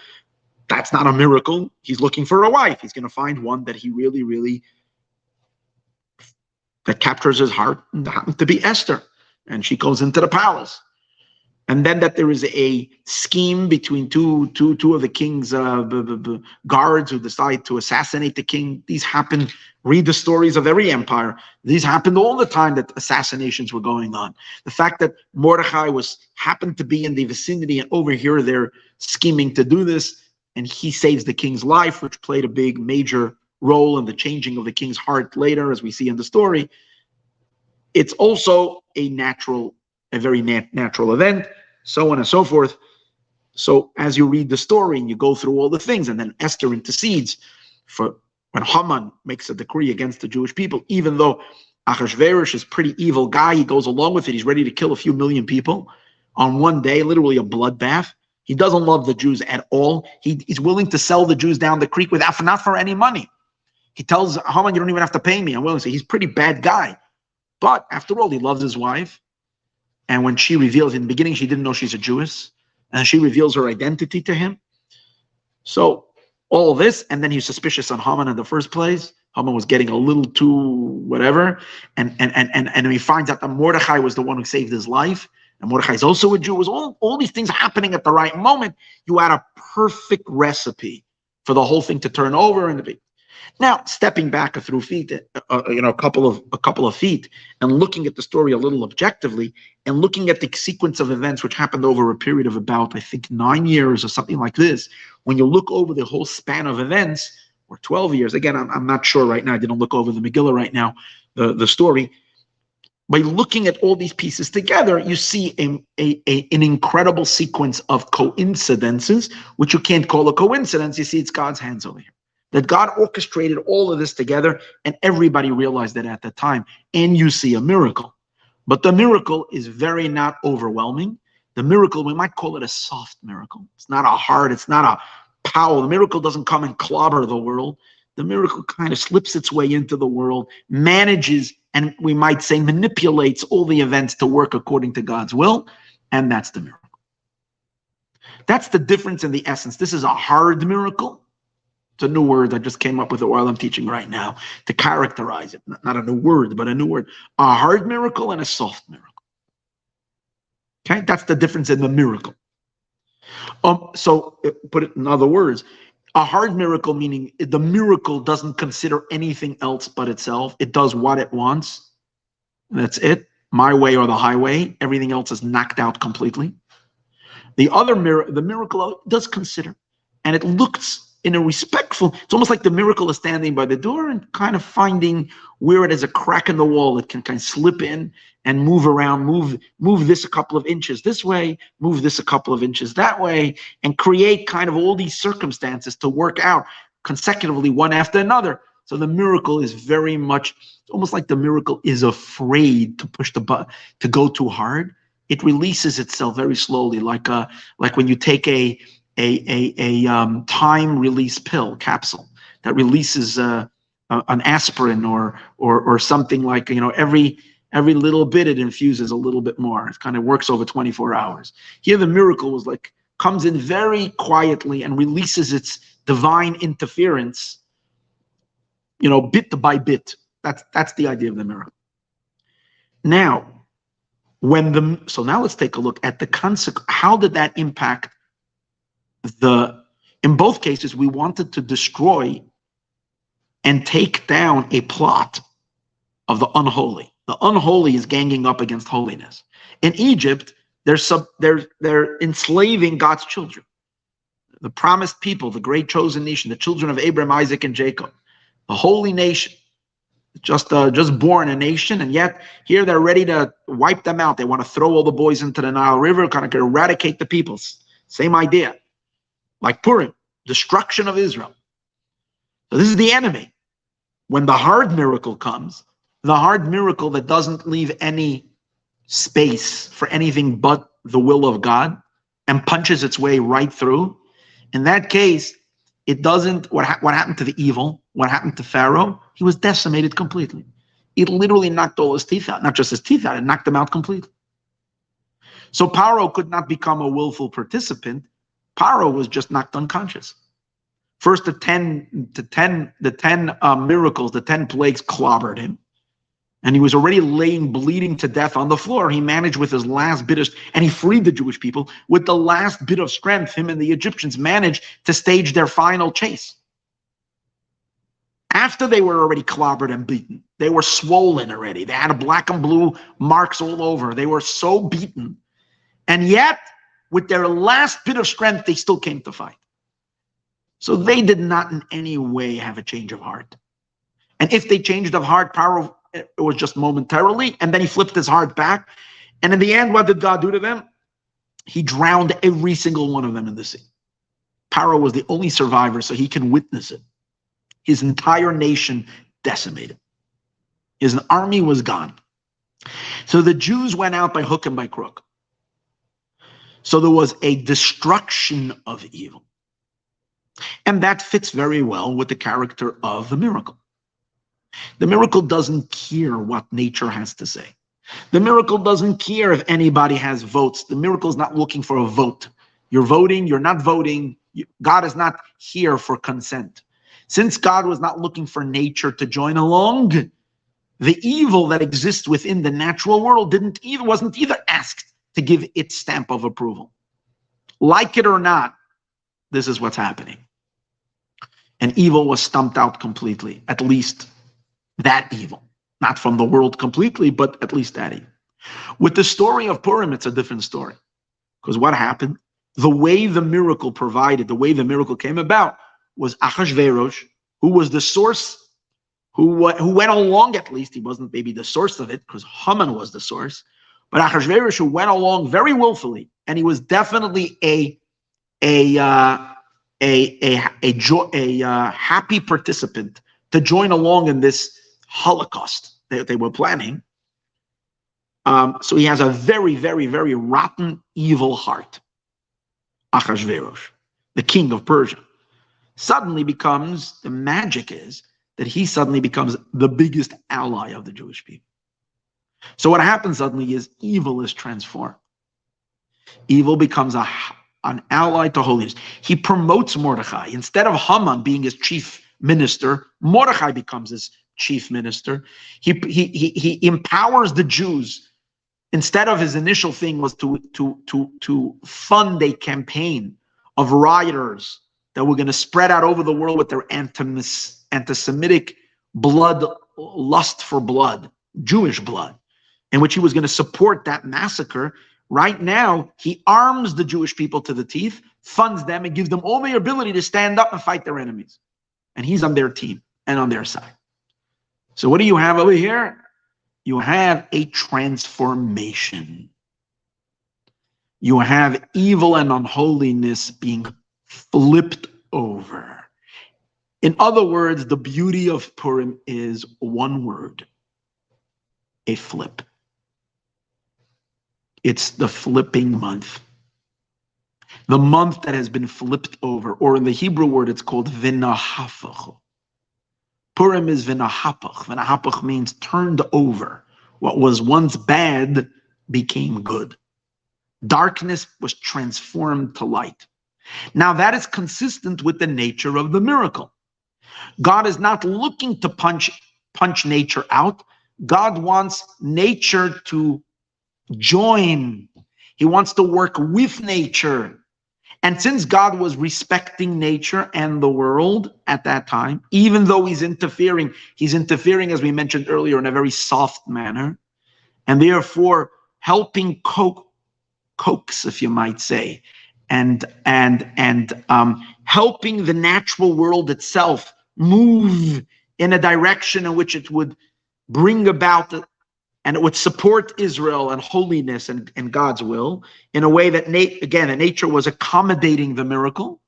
A: That's not a miracle. He's looking for a wife. He's going to find one that he really, really, that captures his heart, and happens to be Esther. And she goes into the palace. And then that there is a scheme between two of the king's guards who decide to assassinate the king. These happen. Read the stories of every empire. These happened all the time that assassinations were going on. The fact that Mordechai happened to be in the vicinity and over here they're scheming to do this, and he saves the king's life, which played a big major role in the changing of the king's heart later, as we see in the story. It's also a very natural event, so on and so forth. So as you read the story and you go through all the things, and then Esther intercedes for when Haman makes a decree against the Jewish people, even though Achashverosh is a pretty evil guy, he goes along with it. He's ready to kill a few million people on one day, literally a bloodbath. He doesn't love the Jews at all. He's willing to sell the Jews down the creek not for any money. He tells Haman, you don't even have to pay me. I'm willing to say he's a pretty bad guy. But after all, he loves his wife. And when she reveals, in the beginning, she didn't know she's a Jewess. And she reveals her identity to him. So all this, and then he's suspicious on Haman in the first place. Haman was getting a little too whatever. And he finds out that Mordechai was the one who saved his life. And Mordechai is also a Jew. It was all these things happening at the right moment. You had a perfect recipe for the whole thing to turn over and to be. Now, stepping back a couple of feet, and looking at the story a little objectively, and looking at the sequence of events which happened over a period of about, I think, 9 years or something like this. When you look over the whole span of events, or 12 years, again, I'm not sure right now. I didn't look over the Megillah right now, the story. By looking at all these pieces together, you see an incredible sequence of coincidences, which you can't call a coincidence. You see, it's God's hands over here. That God orchestrated all of this together, and everybody realized that at the time. And you see a miracle. But the miracle is very not overwhelming. The miracle, we might call it a soft miracle. It's not a hard, it's not a power. The miracle doesn't come and clobber the world. The miracle kind of slips its way into the world, manages, and we might say manipulates all the events to work according to God's will, and that's the miracle. That's the difference in the essence. This is a hard miracle. It's a new word I just came up with it while I'm teaching right now to characterize it. Not a new word, but a new word. A hard miracle and a soft miracle. Okay, that's the difference in the miracle. So put it in other words, a hard miracle meaning the miracle doesn't consider anything else but itself. It does what it wants. That's it. My way or the highway. Everything else is knocked out completely. The miracle does consider, and it looks in a respectful. It's almost like the miracle is standing by the door and kind of finding where it is a crack in the wall. It can kind of slip in and move around, move this a couple of inches this way, move this a couple of inches that way, and create kind of all these circumstances to work out consecutively one after another. So the miracle is very much, it's almost like the miracle is afraid to push the button, to go too hard. It releases itself very slowly, like when you take a time release pill capsule that releases an aspirin or something like, every little bit it infuses a little bit more. It kind of works over 24 hours. Here the miracle was like comes in very quietly and releases divine interference, bit by bit. That's the idea of the miracle. Now, so now let's take a look at the consequence. How did that impact in both cases, we wanted to destroy and take down a plot of the unholy. The unholy is ganging up against holiness. In Egypt, they're enslaving God's children. The promised people, the great chosen nation, the children of Abraham, Isaac, and Jacob, the holy nation, just born a nation, and yet here they're ready to wipe them out. They want to throw all the boys into the Nile River, kind of eradicate the peoples. Same idea. Like Purim, destruction of Israel. So this is the enemy. When the hard miracle comes, the hard miracle that doesn't leave any space for anything but the will of God and punches its way right through, in that case, it doesn't, what happened to the evil, what happened to Pharaoh, he was decimated completely. It literally knocked all his teeth out, not just his teeth out, it knocked them out completely. So Pharaoh could not become a willful participant. Pharaoh was just knocked unconscious. First, the 10 miracles, the 10 plagues clobbered him. And he was already laying bleeding to death on the floor. He managed with his last bit of, and he freed the Jewish people with the last bit of strength. Him and the Egyptians managed to stage their final chase. After they were already clobbered and beaten, they were swollen already. They had black and blue marks all over. They were so beaten. And yet, with their last bit of strength, they still came to fight. So they did not in any way have a change of heart. And if they changed of heart, Pharaoh, it was just momentarily, and then he flipped his heart back. And in the end, what did God do to them? He drowned every single one of them in the sea. Pharaoh was the only survivor, so he can witness it. His entire nation decimated. His army was gone. So the Jews went out by hook and by crook. So there was a destruction of evil. And that fits very well with the character of the miracle. The miracle doesn't care what nature has to say. The miracle doesn't care if anybody has votes. The miracle is not looking for a vote. You're voting, you're not voting. God is not here for consent. Since God was not looking for nature to join along, the evil that exists within the natural world wasn't either asked to give its stamp of approval. Like it or not, this is what's happening. And evil was stumped out completely, at least that evil. Not from the world completely, but at least that evil. With the story of Purim, it's a different story. Because what happened? The way the miracle provided, the way the miracle came about, was Achashverosh, who was the source, who went along at least. He wasn't maybe the source of it, because Haman was the source. But Achashverosh, who went along very willfully, and he was definitely a happy participant to join along in this Holocaust that they were planning. So he has a very, very, very rotten, evil heart. Achashverosh, the king of Persia, suddenly becomes, the magic is that he suddenly becomes the biggest ally of the Jewish people. So what happens suddenly is evil is transformed. Evil becomes an ally to holiness. He promotes Mordechai. Instead of Haman being his chief minister, Mordechai becomes his chief minister. He empowers the Jews. Instead of his initial thing was to fund a campaign of rioters that were going to spread out over the world with their anti-Semitic blood, lust for blood, Jewish blood, in which he was going to support that massacre. Right now, he arms the Jewish people to the teeth, funds them, and gives them all the ability to stand up and fight their enemies. And he's on their team and on their side. So what do you have over here? You have a transformation. You have evil and unholiness being flipped over. In other words, the beauty of Purim is one word: a flip. It's the flipping month. The month that has been flipped over, or in the Hebrew word, it's called vinahapach. Purim is vinahapach. Vinahapach means turned over. What was once bad became good. Darkness was transformed to light. Now that is consistent with the nature of the miracle. God is not looking to punch nature out. God wants nature to join. He wants to work with nature. And since God was respecting nature and the world at that time, even though he's interfering, as we mentioned earlier, in a very soft manner, and therefore helping coax, if you might say, and helping the natural world itself move in a direction in which it would bring about and it would support Israel and holiness and God's will in a way that, nature was accommodating the miracle.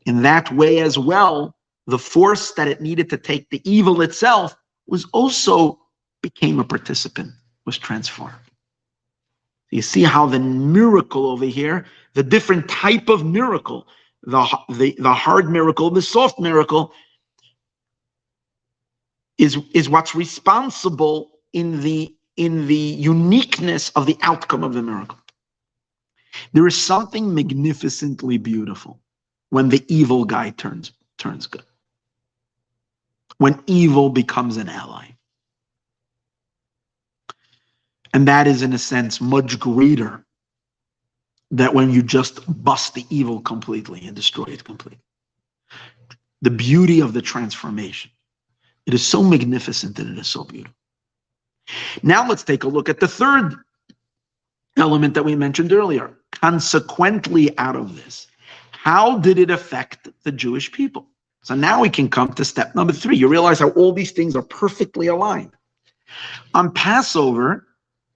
A: In that way as well, the force that it needed to take the evil itself was also became a participant, was transformed. You see how the miracle over here, the different type of miracle, the hard miracle, the soft miracle, is what's responsible in the uniqueness of the outcome of the miracle. There is something magnificently beautiful when the evil guy turns good. When evil becomes an ally. And that is, in a sense, much greater than when you just bust the evil completely and destroy it completely. The beauty of the transformation. It is so magnificent and it is so beautiful. Now let's take a look at the third element that we mentioned earlier. Consequently, out of this, how did it affect the Jewish people? So now we can come to step number 3. You realize how all these things are perfectly aligned. On Passover,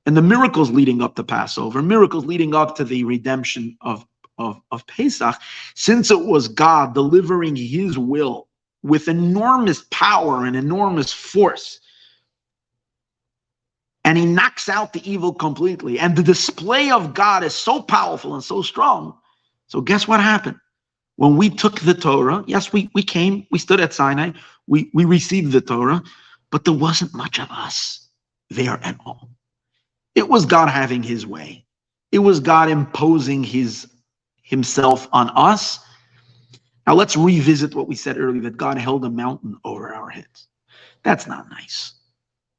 A: and the miracles leading up to Passover, miracles leading up to the redemption of Pesach, since it was God delivering his will with enormous power and enormous force, and he knocks out the evil completely, and the display of God is so powerful and so strong. So guess what happened? When we took the Torah, yes, we came, we stood at Sinai, we received the Torah, but there wasn't much of us there at all. It was God having his way. It was God imposing himself on us. Now let's revisit what we said earlier, that God held a mountain over our heads. That's not nice.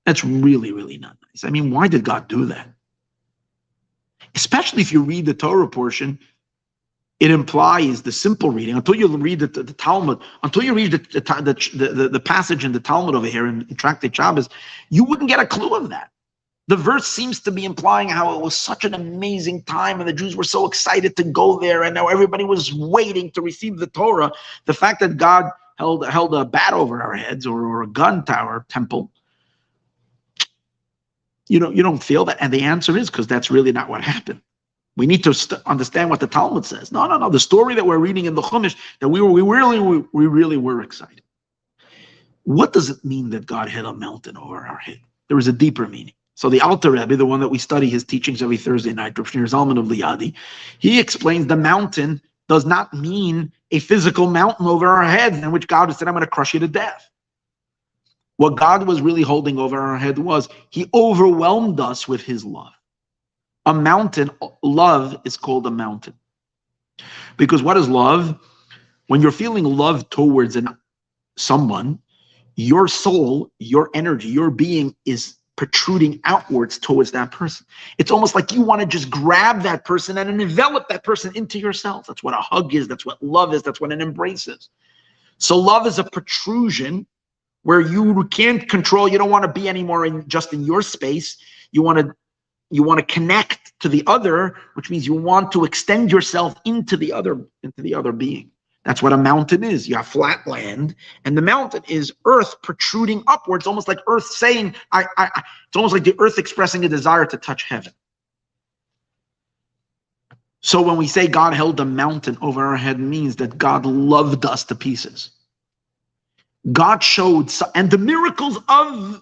A: That's really, really not nice. I mean, why did God do that? Especially if you read the Torah portion, it implies the simple reading. Until you read the Talmud, until you read the passage in the Talmud over here in Tractate Shabbos, you wouldn't get a clue of that. The verse seems to be implying how it was such an amazing time and the Jews were so excited to go there and now everybody was waiting to receive the Torah. The fact that God held a bat over our heads or a gun to our temple, you don't feel that. And the answer is because that's really not what happened. We need to understand what the Talmud says. No. The story that we're reading in the Chumash, that we really were excited. What does it mean that God had a mountain over our head? There is a deeper meaning. So the Alter Rebbe, the one that we study his teachings every Thursday night, Rav Shneur Zalman of Liadi, he explains the mountain does not mean a physical mountain over our heads in which God said, I'm going to crush you to death. What God was really holding over our head was he overwhelmed us with his love. A mountain, love is called a mountain. Because what is love? When you're feeling love towards someone, your soul, your energy, your being is protruding outwards towards that person. It's almost like you want to just grab that person and envelop that person into yourself. That's what a hug is. That's what love is. That's what an embrace is. So love is a protrusion where you can't control. You don't want to be anymore just in your space. You want to connect to the other, which means you want to extend yourself into the other being. That's what a mountain is. You have flat land, and the mountain is earth protruding upwards, almost like earth saying, it's almost like the earth expressing a desire to touch heaven. So when we say God held a mountain over our head, means that God loved us to pieces. God showed, and the miracles of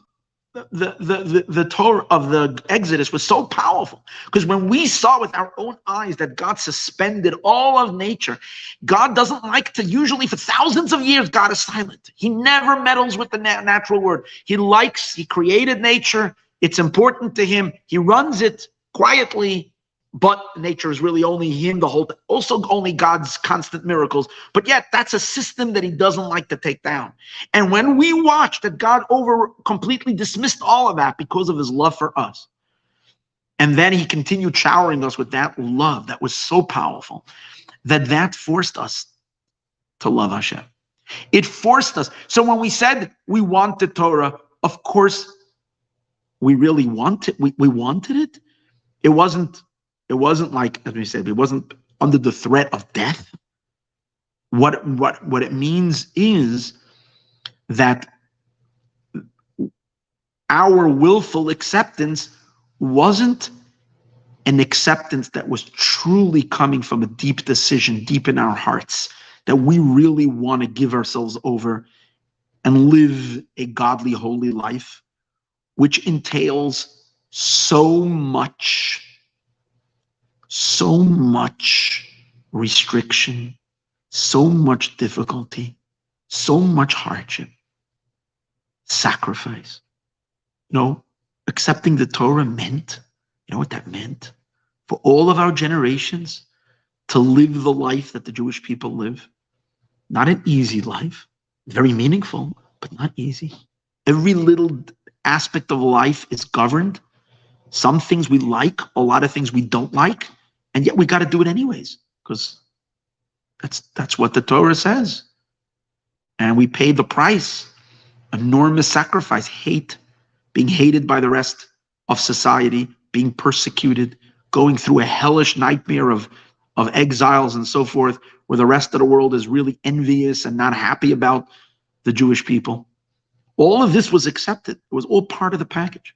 A: the Torah of the Exodus was so powerful, because when we saw with our own eyes that God suspended all of nature, God doesn't like to, usually for thousands of years, God is silent. He never meddles with the natural world. He created nature. It's important to him. He runs it quietly, but nature is really only him, the whole, also only God's constant miracles. But yet that's a system that he doesn't like to take down. And when we watch that God completely dismissed all of that because of his love for us, and then he continued showering us with that love that was so powerful, that forced us to love Hashem. It forced us. So when we said we wanted Torah, of course, we really wanted, we wanted it. It wasn't like, as we said, it wasn't under the threat of death. What it means is that our willful acceptance wasn't an acceptance that was truly coming from a deep decision, deep in our hearts, that we really want to give ourselves over and live a godly, holy life, which entails so much restriction, so much difficulty, so much hardship, sacrifice. Accepting the Torah meant, you know what that meant? For all of our generations to live the life that the Jewish people live. Not an easy life, very meaningful, but not easy. Every little aspect of life is governed. Some things we like, a lot of things we don't like, and yet we got to do it anyways, because that's what the Torah says. And we pay the price, enormous sacrifice, being hated by the rest of society, being persecuted, going through a hellish nightmare of exiles and so forth, where the rest of the world is really envious and not happy about the Jewish people. All of this was accepted. It was all part of the package.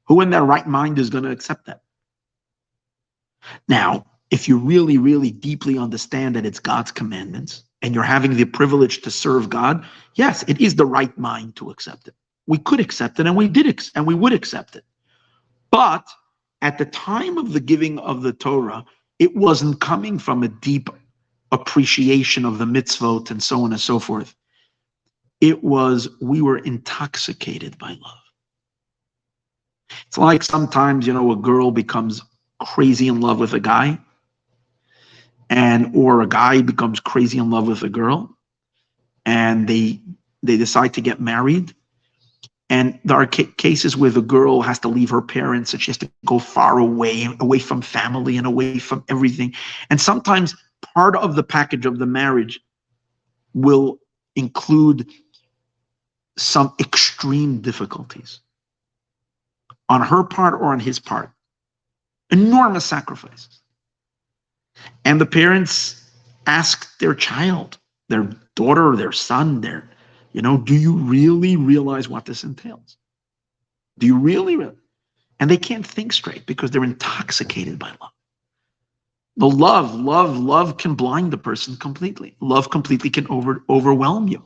A: Who in their right mind is going to accept that? Now, if you really, really deeply understand that it's God's commandments and you're having the privilege to serve God, yes, it is the right mind to accept it. We could accept it, and we did, and we would accept it. But at the time of the giving of the Torah, it wasn't coming from a deep appreciation of the mitzvot and so on and so forth. It was, we were intoxicated by love. It's like sometimes, a girl becomes crazy in love with a guy, or a guy becomes crazy in love with a girl, and they decide to get married. And there are cases where the girl has to leave her parents and she has to go far away from family and away from everything. And sometimes part of the package of the marriage will include some extreme difficulties on her part or on his part. Enormous sacrifices. And the parents ask their child, their daughter or their son, do you really realize what this entails? Do you really? And they can't think straight because they're intoxicated by love. The love can blind the person completely. Love completely can overwhelm you.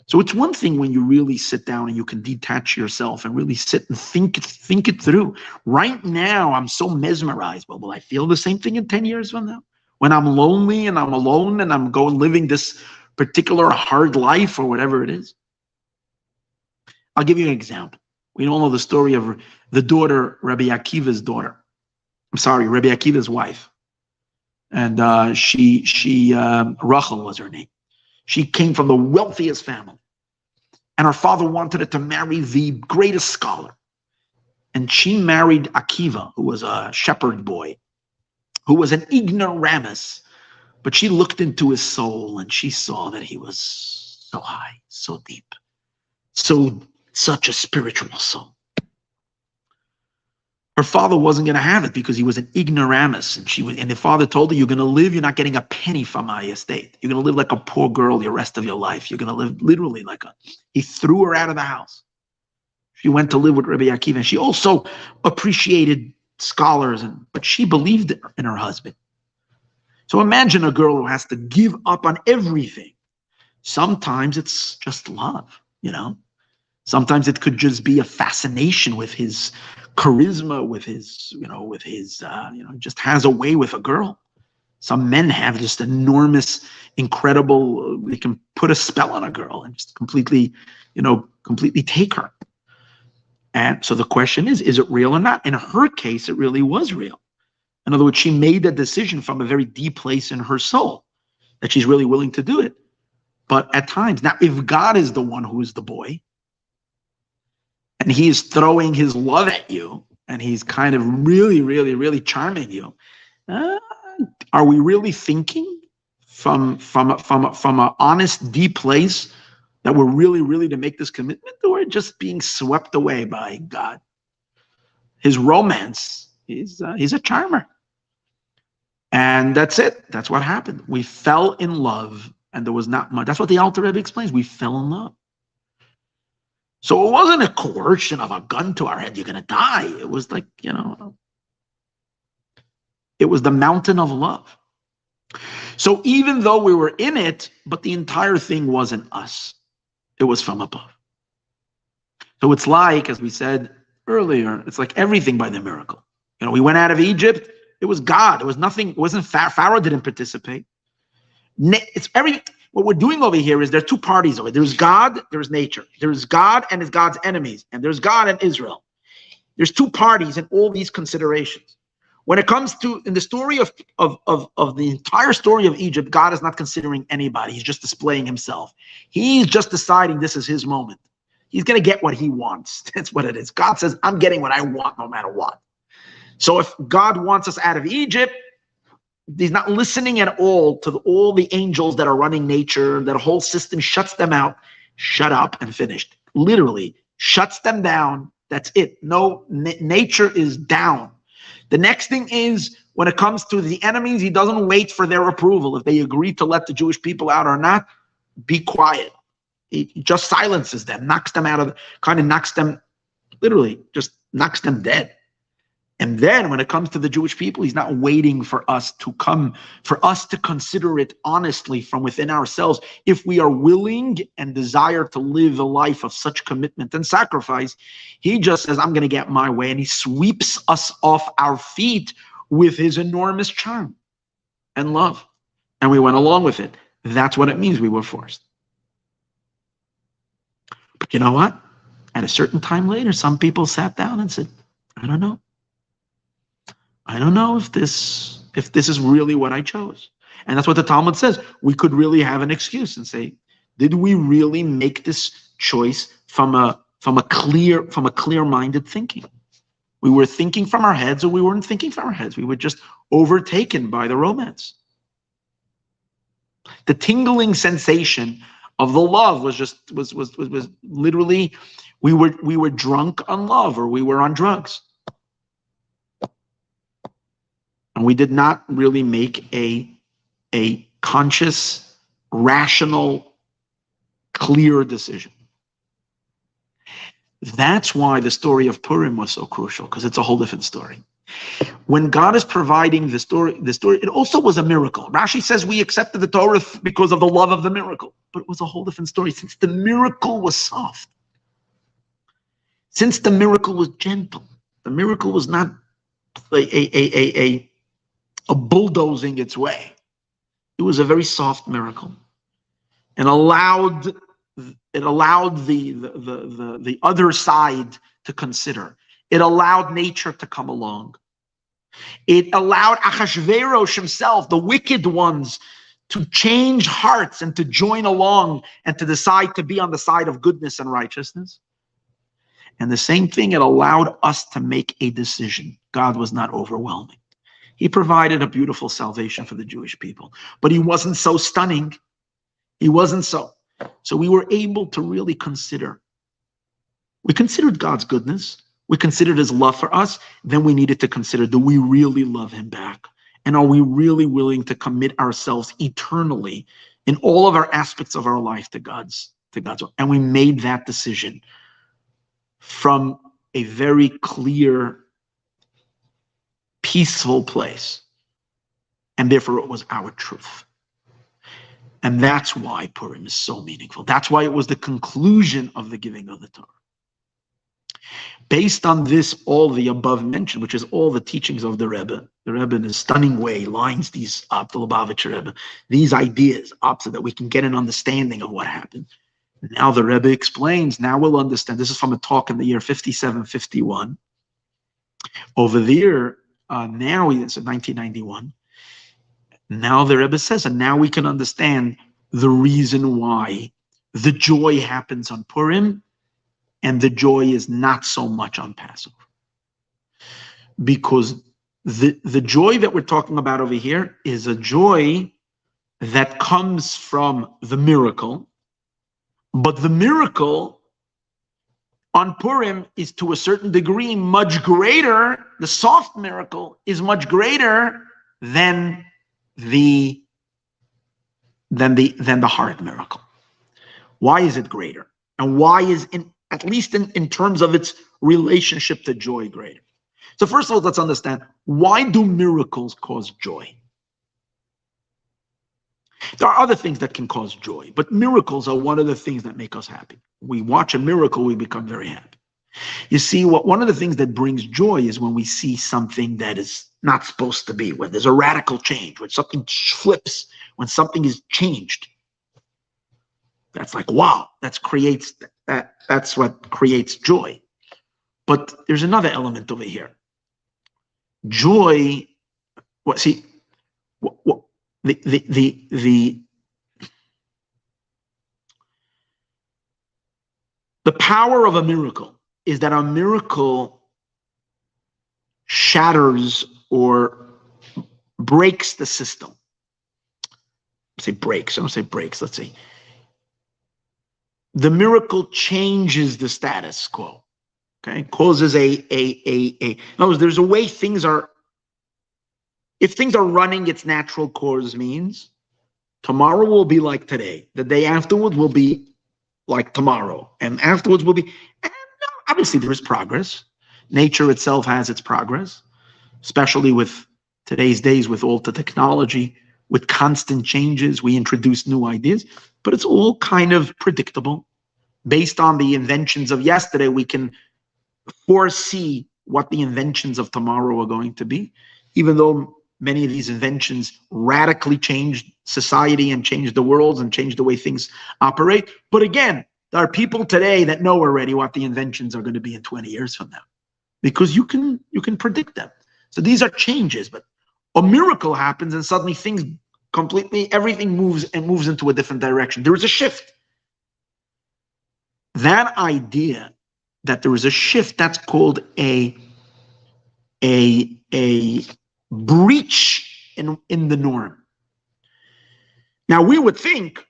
A: So it's one thing when you really sit down and you can detach yourself and really sit and think it through. Right now, I'm so mesmerized. Well, will I feel the same thing in 10 years from now? When I'm lonely and I'm alone and I'm living this particular hard life or whatever it is. I'll give you an example. We all know the story of the daughter, Rabbi Akiva's daughter. Rabbi Akiva's wife. And Rachel was her name. She came from the wealthiest family. And her father wanted her to marry the greatest scholar. And she married Akiva, who was a shepherd boy, who was an ignoramus. But she looked into his soul and she saw that he was so high, so deep, such a spiritual soul. Her father wasn't going to have it because he was an ignoramus, and the father told her, "You're going to live. You're not getting a penny from my estate. You're going to live like a poor girl the rest of your life. You're going to live literally like a." He threw her out of the house. She went to live with Rabbi Akiva, and she also appreciated scholars, but she believed in her husband. So imagine a girl who has to give up on everything. Sometimes it's just love, Sometimes it could just be a fascination with his charisma, with his just has a way with a girl. Some men have just enormous, incredible, they can put a spell on a girl and just completely take her. And so the question is it real or not? In her case, it really was real. In other words, she made a decision from a very deep place in her soul that she's really willing to do it. But at times, now if God is the one who is the boy, and he is throwing his love at you, and he's kind of really, really, really charming you, are we really thinking from an honest, deep place that we're really, really to make this commitment, or we're just being swept away by God? His romance, he's a charmer. And that's it. That's what happened. We fell in love, and there was not much. That's what the Alter Rebbe explains. We fell in love. So it wasn't a coercion of a gun to our head, you're going to die. It was like, it was the mountain of love. So even though we were in it, but the entire thing wasn't us. It was from above. So it's like, as we said earlier, it's like everything by the miracle. We went out of Egypt. It was God. It was nothing. It wasn't Pharaoh didn't participate. It's everything. What we're doing over here is there are two parties over here. There's God, there's nature. There's God and God's enemies. And there's God and Israel. There's two parties in all these considerations. When it comes to, in the story of the entire story of Egypt, God is not considering anybody. He's just displaying himself. He's just deciding this is his moment. He's going to get what he wants. That's what it is. God says, I'm getting what I want no matter what. So if God wants us out of Egypt, he's not listening at all to all the angels that are running nature. That whole system shuts them out. Shut up and finished. Literally shuts them down. That's it. No, nature is down. The next thing is, when it comes to the enemies, he doesn't wait for their approval. If they agree to let the Jewish people out or not, be quiet. He just silences them, knocks them out of, knocks them, literally just knocks them dead. And then when it comes to the Jewish people, he's not waiting for us to come, for us to consider it honestly from within ourselves. If we are willing and desire to live a life of such commitment and sacrifice, he just says, I'm going to get my way. And he sweeps us off our feet with his enormous charm and love. And we went along with it. That's what it means we were forced. But you know what? At a certain time later, some people sat down and said, I don't know if this is really what I chose. And that's what the Talmud says. We could really have an excuse and say, did we really make this choice from a clear-minded thinking? We were thinking from our heads, or we weren't thinking from our heads. We were just overtaken by the romance. The tingling sensation of the love was literally, we were drunk on love, or we were on drugs. And we did not really make a conscious, rational, clear decision. That's why the story of Purim was so crucial, because it's a whole different story. When God is providing the story, it also was a miracle. Rashi says we accepted the Torah because of the love of the miracle, but it was a whole different story. Since the miracle was soft, since the miracle was gentle, the miracle was not a bulldozing its way. It was a very soft miracle, and allowed the other side to consider. It allowed nature to come along. It allowed Achashverosh himself, the wicked ones, to change hearts and to join along and to decide to be on the side of goodness and righteousness. And the same thing, it allowed us to make a decision. God was not overwhelming. He provided a beautiful salvation for the Jewish people, but he wasn't so stunning. He wasn't so. So we were able to really consider. We considered God's goodness. We considered his love for us. Then we needed to consider, do we really love him back? And are we really willing to commit ourselves eternally in all of our aspects of our life to God's will? And we made that decision from a very clear, peaceful place. And therefore it was our truth. And that's why Purim is so meaningful. That's why it was the conclusion of the giving of the Torah. Based on this, all the above mentioned, which is all the teachings of the Rebbe in a stunning way lines these up, the Lubavitcher Rebbe, these ideas up so that we can get an understanding of what happened. Now the Rebbe explains, now we'll understand. This is from a talk in the year 57-51. Over there, now, it's 1991. Now the Rebbe says, and now we can understand the reason why the joy happens on Purim and the joy is not so much on Passover. Because the joy that we're talking about over here is a joy that comes from the miracle, but the miracle on Purim is to a certain degree much greater. The soft miracle is much greater than the hard miracle. Why is it greater? And why is, at least in terms of its relationship to joy, greater? So first of all, let's understand, why do miracles cause joy? There are other things that can cause joy, but miracles are one of the things that make us happy. We watch a miracle, we become very happy. You see, one of the things that brings joy is when we see something that is not supposed to be, when there's a radical change, when something flips, when something is changed. That's like, wow, that's what creates joy. But there's another element over here. Joy, the power of a miracle is that a miracle shatters or breaks the system. Say breaks. I don't say breaks. Let's say the miracle changes the status quo. Okay, causes in other words, there's a way things are. If things are running its natural course, means tomorrow will be like today. The day afterwards will be like tomorrow, and afterwards will be. And obviously, there is progress. Nature itself has its progress, especially with today's days, with all the technology, with constant changes. We introduce new ideas, but it's all kind of predictable. Based on the inventions of yesterday, we can foresee what the inventions of tomorrow are going to be, even though many of these inventions radically changed society and changed the world and changed the way things operate. But again, there are people today that know already what the inventions are going to be in 20 years from now, because you can predict them. So these are changes, but a miracle happens and suddenly things completely, everything moves into a different direction. There is a shift. That idea that there is a shift, that's called a breach in the norm. Now we would think,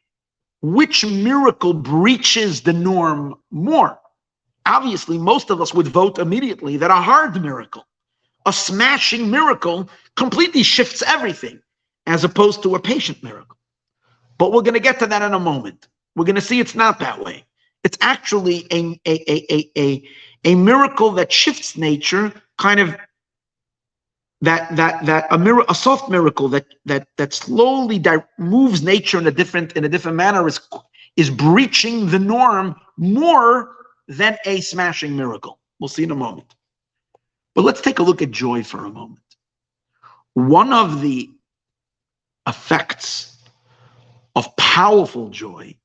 A: which miracle breaches the norm more? Obviously, most of us would vote immediately that a hard miracle, a smashing miracle, completely shifts everything, as opposed to a patient miracle. But we're going to get to that in a moment. We're going to see it's not that way. It's actually a miracle that shifts nature, kind of a soft miracle that slowly moves nature in a different manner is breaching the norm more than a smashing miracle. We'll see in a moment. But let's take a look at joy for a moment. One of the effects of powerful joy,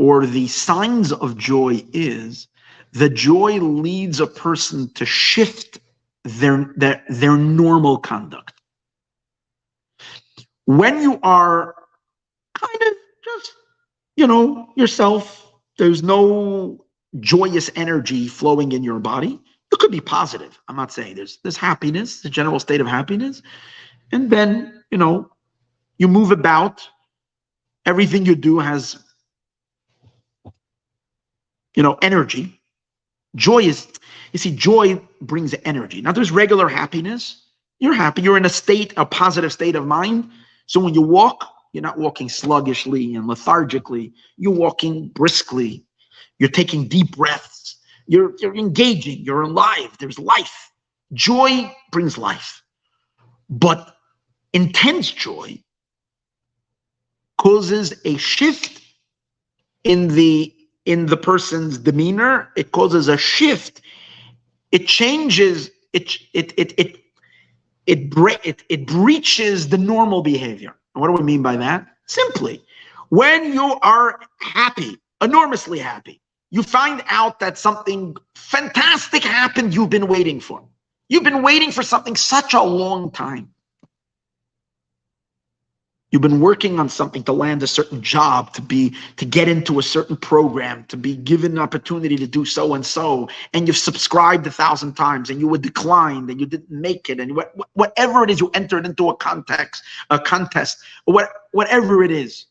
A: or the signs of joy, is the joy leads a person to shift their normal conduct. When you are kind of just, yourself, there's no joyous energy flowing in your body. It could be positive. I'm not saying there's happiness, the general state of happiness. And then, you move about. Everything you do has, energy. Joy brings energy. Now there's regular happiness. You're happy. You're in a positive state of mind. So when you walk, you're not walking sluggishly and lethargically. You're walking briskly. You're taking deep breaths. You're engaging. You're alive. There's life. Joy brings life. But intense joy causes a shift in the person's demeanor. It causes a shift. It changes. It breaches the normal behavior. And what do we mean by that? Simply, when you are happy, enormously happy, you find out that something fantastic happened you've been waiting for. You've been waiting for something such a long time. You've been working on something to land a certain job, to get into a certain program, to be given an opportunity to do so and so, and you've subscribed 1,000 times, and you were declined, and you didn't make it, and whatever it is, you entered into a contest, whatever it is,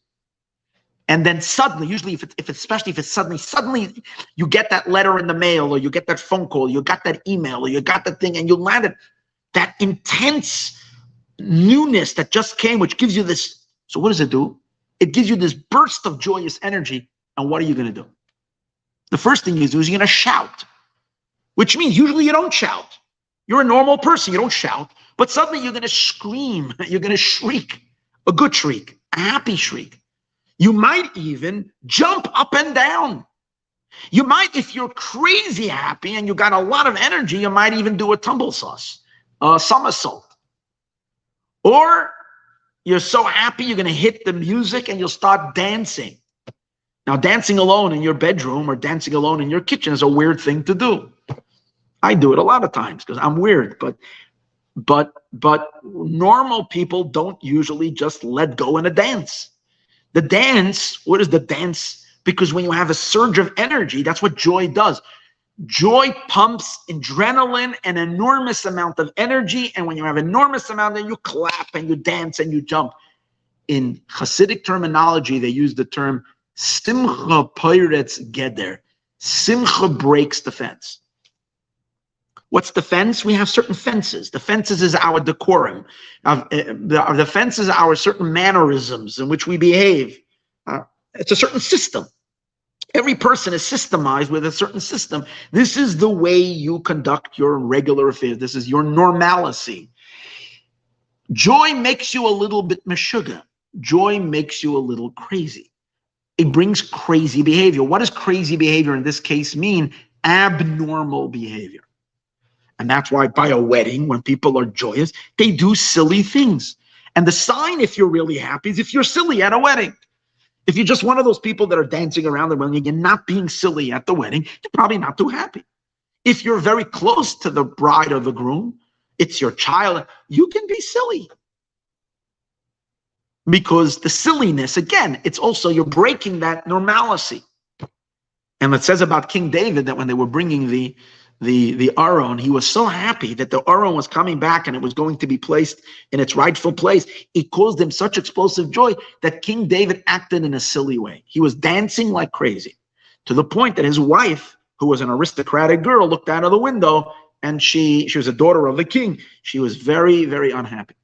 A: and then suddenly, usually, especially if it's suddenly you get that letter in the mail, or you get that phone call, you got that email, or you got that thing, and you landed that intense newness that just came, which gives you this. So what does it do? It gives you this burst of joyous energy. And what are you going to do? The first thing you do is you're going to shout, which means usually you don't shout. You're a normal person. You don't shout. But suddenly you're going to scream. You're going to shriek, a good shriek, a happy shriek. You might even jump up and down. You might, if you're crazy happy and you got a lot of energy, you might even do a tumble sauce, a somersault. Or you're so happy you're going to hit the music and you'll start dancing. Now, dancing alone in your bedroom or dancing alone in your kitchen is a weird thing to do. I do it a lot of times because I'm weird, but normal people don't usually just let go in a dance. The dance, what is the dance? Because when you have a surge of energy, that's what joy does. Joy pumps adrenaline, an enormous amount of energy, and when you have enormous amount, then you clap and you dance and you jump. In Hasidic terminology, they use the term simcha poiretz geder. Simcha breaks the fence. What's the fence? We have certain fences. The fences is our decorum. The fence is our certain mannerisms in which we behave. It's a certain system. Every person is systemized with a certain system. This is the way you conduct your regular affairs. This is your normalcy. Joy makes you a little bit meshuggah. Joy makes you a little crazy. It brings crazy behavior. What does crazy behavior in this case mean? Abnormal behavior. And that's why by a wedding, when people are joyous, they do silly things. And the sign if you're really happy is if you're silly at a wedding. If you're just one of those people that are dancing around the wedding and you're not being silly at the wedding, you're probably not too happy. If you're very close to the bride or the groom, it's your child, you can be silly. Because the silliness, again, it's also, you're breaking that normalcy. And it says about King David that when they were bringing the Aron, he was so happy that the Aron was coming back and it was going to be placed in its rightful place. It caused him such explosive joy that King David acted in a silly way. He was dancing like crazy, to the point that his wife, who was an aristocratic girl, looked out of the window, and she was a daughter of the king. She was very, very unhappy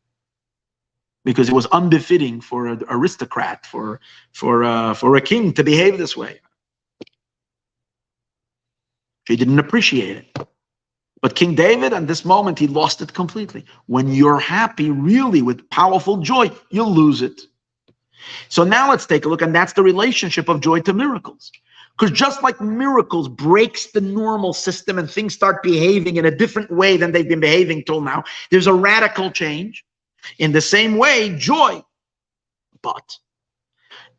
A: because it was unbefitting for an aristocrat, for a king to behave this way. She didn't appreciate it. But King David, at this moment, he lost it completely. When you're happy, really, with powerful joy, you'll lose it. So now let's take a look, and that's the relationship of joy to miracles. Because just like miracles breaks the normal system and things start behaving in a different way than they've been behaving till now, there's a radical change. In the same way, joy. But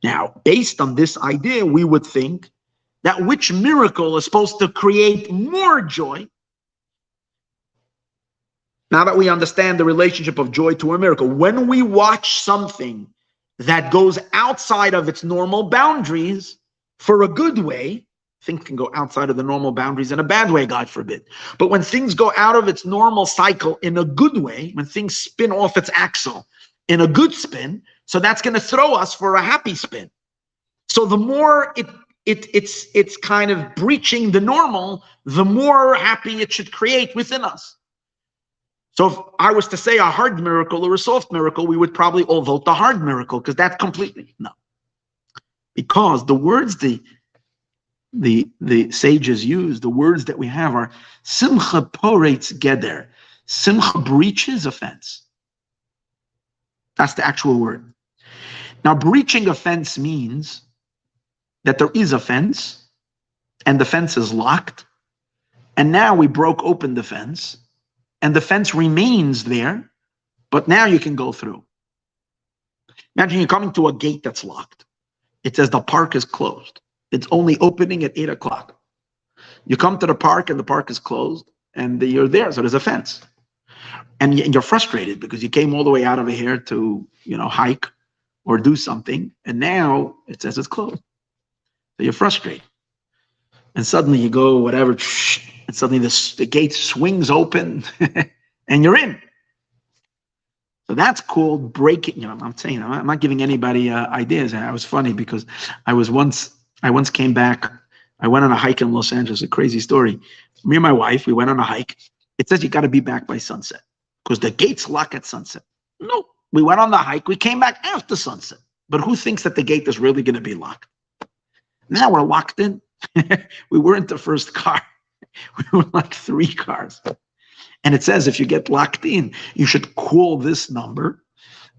A: now, based on this idea, we would think that which miracle is supposed to create more joy? Now that we understand the relationship of joy to a miracle, when we watch something that goes outside of its normal boundaries for a good way, things can go outside of the normal boundaries in a bad way, God forbid. But when things go out of its normal cycle in a good way, when things spin off its axle in a good spin, so that's going to throw us for a happy spin. So the more it's kind of breaching the normal, the more happy it should create within us. So if I was to say a hard miracle or a soft miracle, we would probably all vote the hard miracle, because that's completely no. Because the words the sages use, the words that we have are simcha poretz geder. Simcha breaches offense. That's the actual word. Now, breaching a fence means that there is a fence, and the fence is locked, and now we broke open the fence, and the fence remains there, but now you can go through. Imagine you're coming to a gate that's locked. It says the park is closed. It's only opening at 8 o'clock. You come to the park and the park is closed, and you're there. So there's a fence. And you're frustrated because you came all the way out over here to, hike or do something. And now it says it's closed. So you're frustrated. And suddenly you go, whatever, and suddenly the gate swings open and you're in. So that's called breaking. I'm saying, I'm not giving anybody ideas. And it was funny because I once came back. I went on a hike in Los Angeles, a crazy story. Me and my wife, we went on a hike. It says you got to be back by sunset because the gates lock at sunset. No, we went on the hike. We came back after sunset. But who thinks that the gate is really going to be locked? Now we're locked in. We weren't the first car. We were like 3 cars. And it says if you get locked in, you should call this number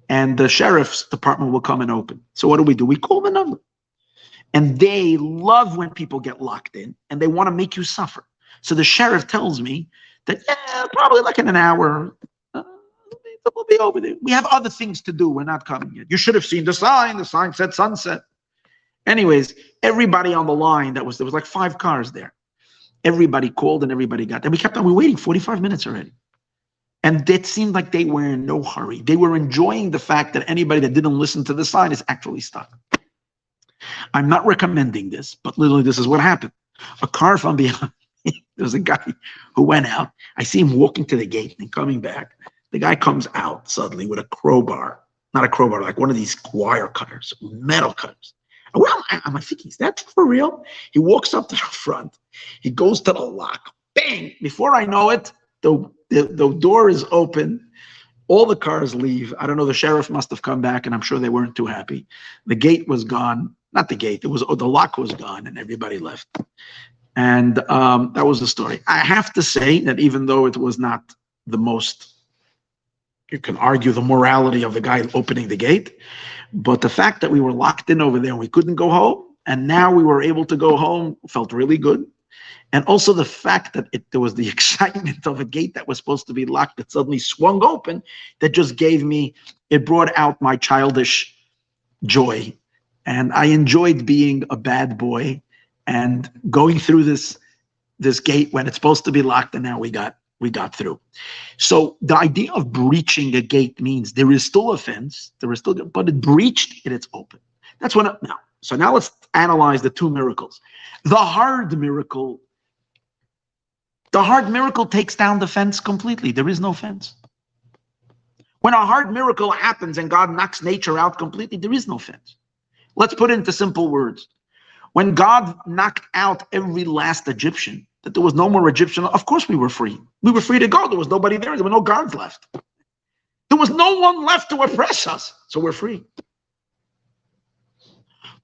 A: and the sheriff's department will come and open. So what do? We call the number. And they love when people get locked in and they want to make you suffer. So the sheriff tells me that, probably like in an hour, we'll be over there. We have other things to do. We're not coming yet. You should have seen the sign. The sign said sunset. Anyways, everybody on the line, there was like 5 cars there. Everybody called and everybody got there. We kept on, we were waiting 45 minutes already. And it seemed like they were in no hurry. They were enjoying the fact that anybody that didn't listen to the sign is actually stuck. I'm not recommending this, but literally this is what happened. A car from behind, there was a guy who went out. I see him walking to the gate and coming back. The guy comes out suddenly with a crowbar, not a crowbar, like one of these wire cutters, metal cutters. Well, I'm thinking, is that for real? He walks up to the front. He goes to the lock. Bang! Before I know it, the door is open. All the cars leave. I don't know. The sheriff must have come back, and I'm sure they weren't too happy. The gate was gone. Not the gate. The lock was gone, and everybody left. And that was the story. I have to say that even though it was not the most, you can argue the morality of the guy opening the gate, but the fact that we were locked in over there and we couldn't go home, and now we were able to go home, felt really good. And also the fact that there was the excitement of a gate that was supposed to be locked that suddenly swung open, that just it brought out my childish joy. And I enjoyed being a bad boy and going through this gate when it's supposed to be locked, and now we got through. So the idea of breaching a gate means there is still a fence, but it breached and it's open. That's what now. So now let's analyze the 2 miracles. The hard miracle takes down the fence completely. There is no fence. When a hard miracle happens and God knocks nature out completely, there is no fence. Let's put it into simple words. When God knocked out every last Egyptian, that there was no more Egyptian, of course we were free. We were free to go. There was nobody there. There were no guards left. There was no one left to oppress us. So we're free.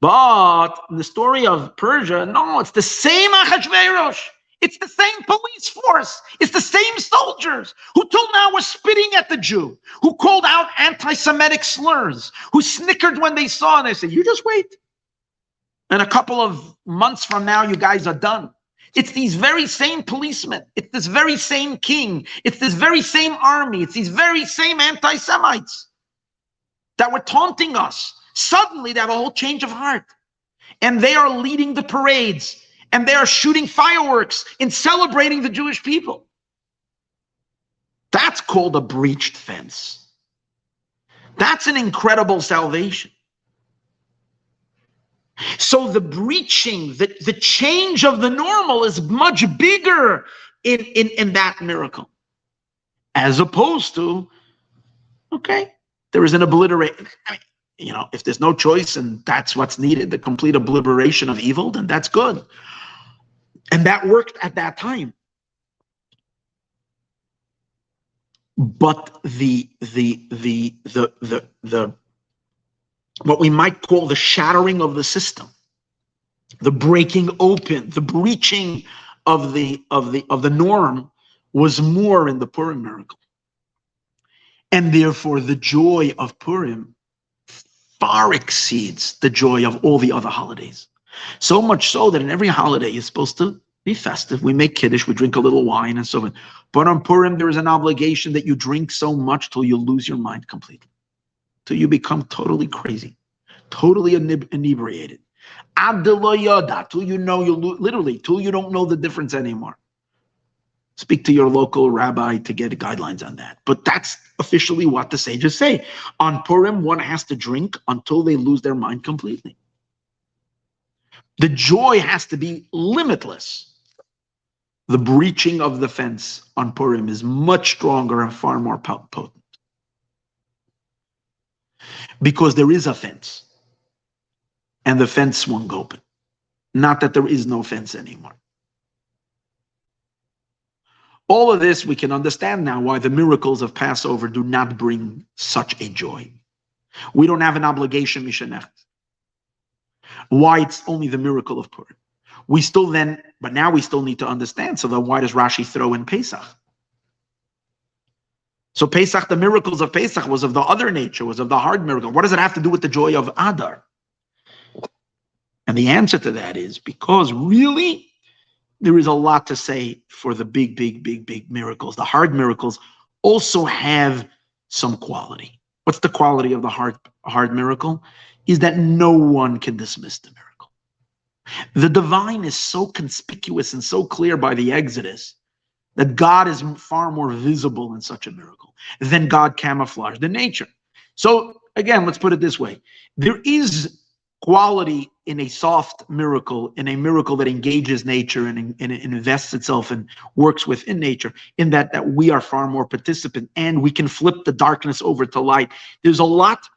A: But in the story of Persia, no, it's the same Achashverosh. It's the same police force. It's the same soldiers who till now were spitting at the Jew, who called out anti-Semitic slurs, who snickered when they saw and they said, you just wait. And a couple of months from now, you guys are done. It's these very same policemen. It's this very same king. It's this very same army. It's these very same anti-Semites that were taunting us. Suddenly, they have a whole change of heart. And they are leading the parades. And they are shooting fireworks in celebrating the Jewish people. That's called a breached fence. That's an incredible salvation. So the breaching, the change of the normal is much bigger in that miracle. As opposed to, okay, there is an obliteration. I mean, if there's no choice and that's what's needed, the complete obliteration of evil, then that's good. And that worked at that time. But the what we might call the shattering of the system, the breaking open, the breaching of the norm was more in the Purim miracle. And therefore the joy of Purim far exceeds the joy of all the other holidays. So much so that in every holiday you're supposed to be festive. We make kiddush, we drink a little wine and so on. But on Purim there is an obligation that you drink so much till you lose your mind completely. Till you become totally crazy, totally inebriated. Till you know, literally, till you don't know the difference anymore. Speak to your local rabbi to get guidelines on that. But that's officially what the sages say. On Purim, one has to drink until they lose their mind completely. The joy has to be limitless. The breaching of the fence on Purim is much stronger and far more potent. Because there is a fence. And the fence swung open. Not that there is no fence anymore. All of this we can understand now why the miracles of Passover do not bring such a joy. We don't have an obligation, Mishanech. Why it's only the miracle of Purim. But now we still need to understand. So then why does Rashi throw in Pesach? So Pesach, the miracles of Pesach was of the other nature, was of the hard miracle. What does it have to do with the joy of Adar? And the answer to that is because really, there is a lot to say for the big miracles. The hard miracles also have some quality. What's the quality of the hard miracle? Is that no one can dismiss the miracle. The divine is so conspicuous and so clear by the Exodus that God is far more visible in such a miracle than God camouflaged in nature. So again, let's put it this way. There is quality in a soft miracle, in a miracle that engages nature and invests itself and works within nature, in that we are far more participant and we can flip the darkness over to light. There's a lot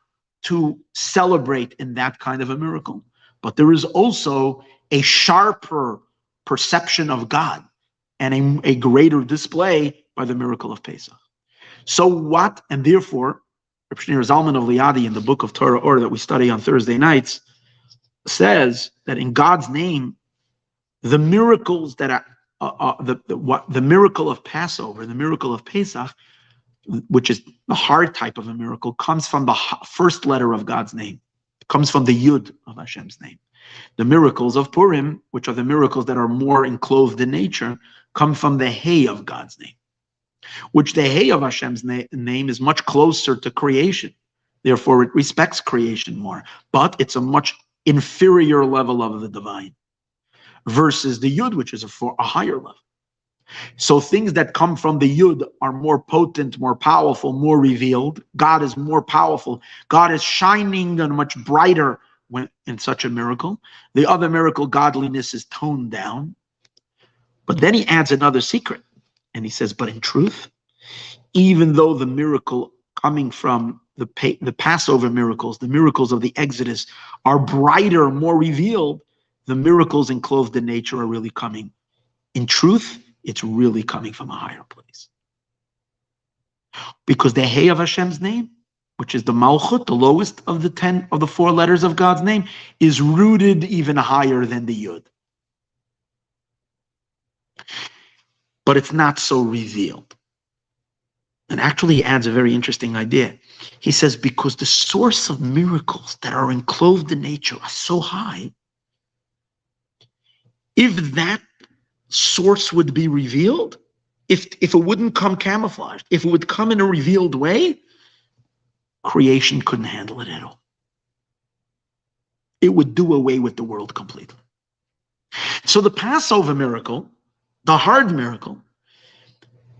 A: to celebrate in that kind of a miracle. But there is also a sharper perception of God and a greater display by the miracle of Pesach. So what, and therefore, Reb Shneur Zalman of Liadi in the book of Torah Or that we study on Thursday nights says that in God's name, the miracles that are the miracle of Passover, the miracle of Pesach, which is the hard type of a miracle, comes from the first letter of God's name. It comes from the Yud of Hashem's name. The miracles of Purim, which are the miracles that are more enclosed in nature, come from the Hey of God's name, which the Hey of Hashem's name is much closer to creation. Therefore, it respects creation more, but it's a much inferior level of the divine versus the Yud, which is a higher level. So things that come from the Yud are more potent, more powerful, more revealed. God is more powerful. God is shining and much brighter when in such a miracle. The other miracle, godliness, is toned down. But then he adds another secret. And he says, but in truth, even though the miracle coming from the Passover miracles, the miracles of the Exodus are brighter, more revealed, the miracles enclosed in nature are really coming. In truth, it's really coming from a higher place. Because the Hey of Hashem's name, which is the Malchut, the lowest of the 4 letters of God's name, is rooted even higher than the Yud. But it's not so revealed. And actually he adds a very interesting idea. He says, because the source of miracles that are enclosed in nature are so high, if that source would be revealed, if it wouldn't come camouflaged, if it would come in a revealed way, creation couldn't handle it at all. It would do away with the world completely. So the Passover miracle, the hard miracle,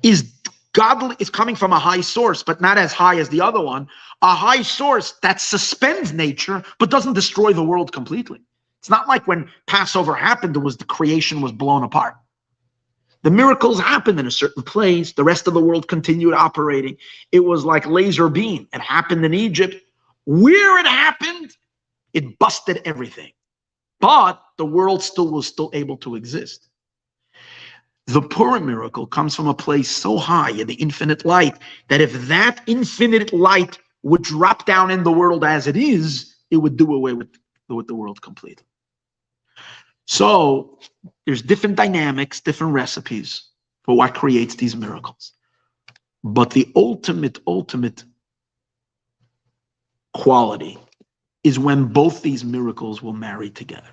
A: is godly, is coming from a high source, but not as high as the other one. A high source that suspends nature, but doesn't destroy the world completely. It's not like when Passover happened, the creation was blown apart. The miracles happened in a certain place. The rest of the world continued operating. It was like laser beam. It happened in Egypt. Where it happened, it busted everything. But the world was still able to exist. The Purim miracle comes from a place so high in the infinite light that if that infinite light would drop down in the world as it is, it would do away with the world completely. So there's different dynamics, different recipes for what creates these miracles. But the ultimate quality is when both these miracles will marry together.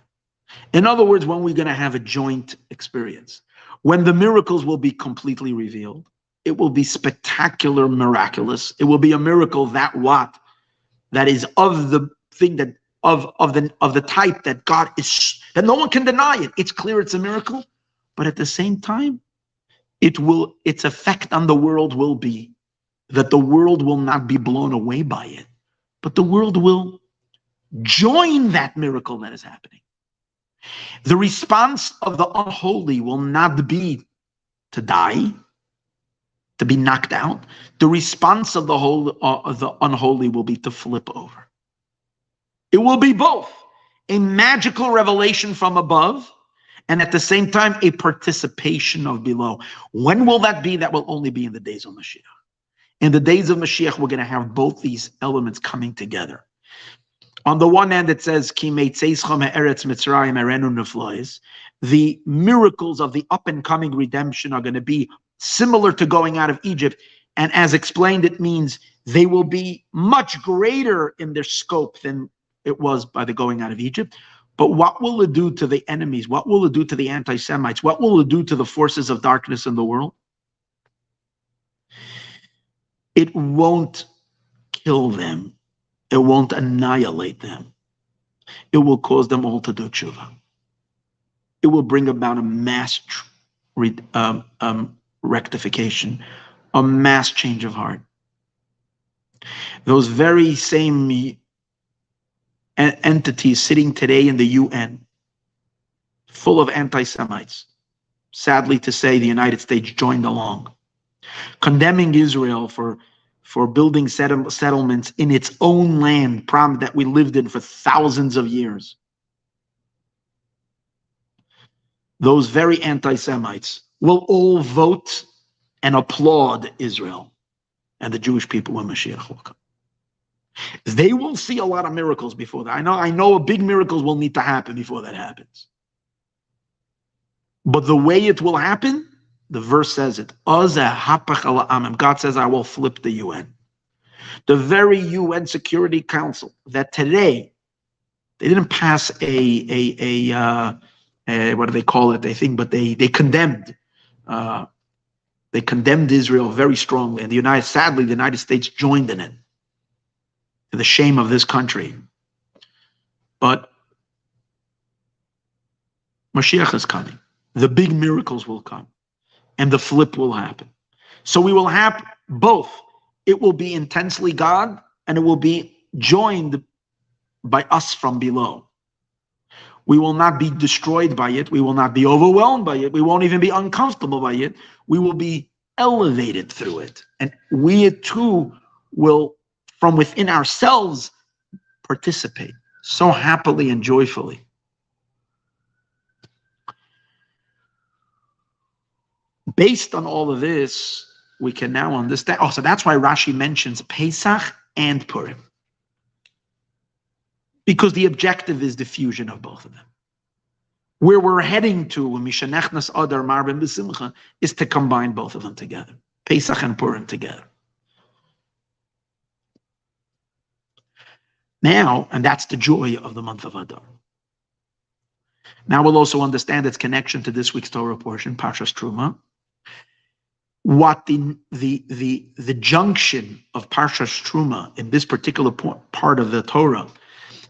A: In other words, when we're going to have a joint experience, when the miracles will be completely revealed, it will be spectacular, miraculous. It will be a miracle that is of the thing that of the type that God is, that no one can deny it. It's clear it's a miracle, but at the same time, its effect on the world will be that the world will not be blown away by it, but the world will join that miracle that is happening. The response of the unholy will not be to die, to be knocked out. The response of the unholy will be to flip over. It will be both a magical revelation from above and at the same time a participation of below. When will that be? That will only be in the days of Mashiach. In the days of Mashiach, we're going to have both these elements coming together. On the one hand, it says, the miracles of the up-and-coming redemption are going to be similar to going out of Egypt. And as explained, it means they will be much greater in their scope than it was by the going out of Egypt. But what will it do to the enemies? What will it do to the anti-Semites? What will it do to the forces of darkness in the world? It won't kill them. It won't annihilate them. It will cause them all to do tshuva. It will bring about a mass rectification, a mass change of heart. Those very same entities sitting today in the UN, full of anti-Semites, sadly to say, the United States joined along, condemning Israel for building settlements in its own land, that we lived in for thousands of years. Those very anti-Semites will all vote and applaud Israel and the Jewish people when Mashiach will come. They will see a lot of miracles before that. I know big miracles will need to happen before that happens. But the way it will happen, the verse says it. God says, I will flip the UN. The very UN Security Council that today, they didn't pass what do they call it? But they condemned. They condemned Israel very strongly. And sadly, the United States joined in it. To the shame of this country. But Mashiach is coming. The big miracles will come. And the flip will happen. So we will have both. It will be intensely God, and it will be joined by us from below. We will not be destroyed by it. We will not be overwhelmed by it. We won't even be uncomfortable by it. We will be elevated through it. And we too will, from within ourselves, participate so happily and joyfully. Based on all of this, we can now understand. Oh, so that's why Rashi mentions Pesach and Purim. Because the objective is the fusion of both of them. Where we're heading to, Mishanechnas Adar Marbin B'Simcha, is to combine both of them together. Pesach and Purim together. Now, and that's the joy of the month of Adar. Now we'll also understand its connection to this week's Torah portion, Parshas Truma. What the junction of Parshas Truma in this particular part of the Torah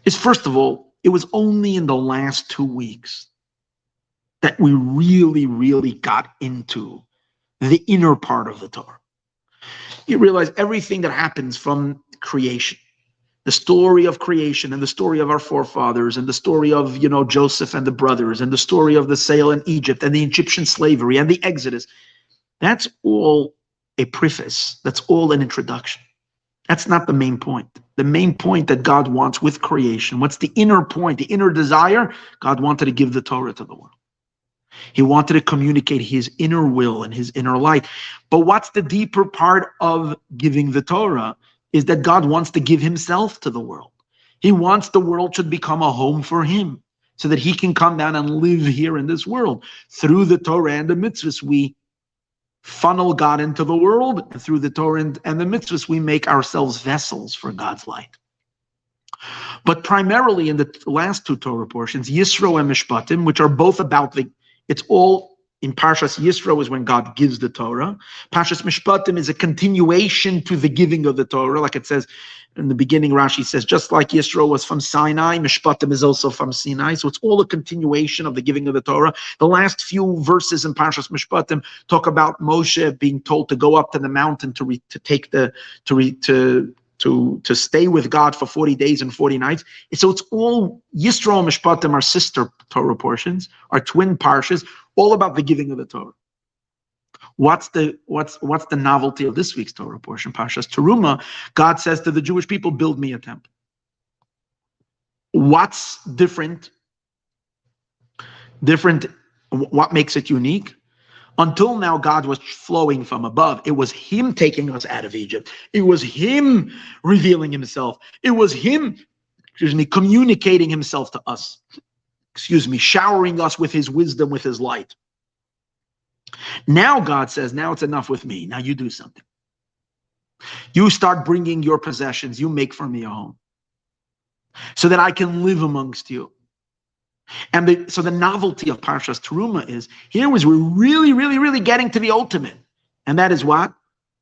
A: is, first of all, it was only in the last 2 weeks that we really, really got into the inner part of the Torah. You realize everything that happens from creation, the story of creation and the story of our forefathers and the story of, Joseph and the brothers and the story of the sale in Egypt and the Egyptian slavery and the Exodus, that's all a preface. That's all an introduction. That's not the main point. The main point that God wants with creation, what's the inner point, the inner desire? God wanted to give the Torah to the world. He wanted to communicate his inner will and his inner light. But what's the deeper part of giving the Torah is that God wants to give himself to the world. He wants the world should become a home for him so that he can come down and live here in this world. Through the Torah and the mitzvahs, we funnel God into the world, and through the Torah and the mitzvahs, we make ourselves vessels for God's light. But primarily in the last two Torah portions, Yisro and Mishpatim, which are both about it's all in Parshas Yisro is when God gives the Torah. Parshas Mishpatim is a continuation to the giving of the Torah. Like it says in the beginning, Rashi says, just like Yisro was from Sinai, Mishpatim is also from Sinai. So it's all a continuation of the giving of the Torah. The last few verses in Parshas Mishpatim talk about Moshe being told to go up to the mountain to stay with God for 40 days and 40 nights. So it's all Yisro and Mishpatim are sister Torah portions, are twin parshas, all about the giving of the Torah. What's the novelty of this week's Torah portion, Parshas Teruma? God says to the Jewish people, build me a temple. What's different? What makes it unique? Until now, God was flowing from above. It was Him taking us out of Egypt. It was Him revealing Himself. It was Him, communicating Himself to us. Showering us with His wisdom, with His light. Now God says, now it's enough with me. Now you do something. You start bringing your possessions. You make for me a home so that I can live amongst you. And so the novelty of Parshas Teruma is, here was we're really, really, really getting to the ultimate. And that is what?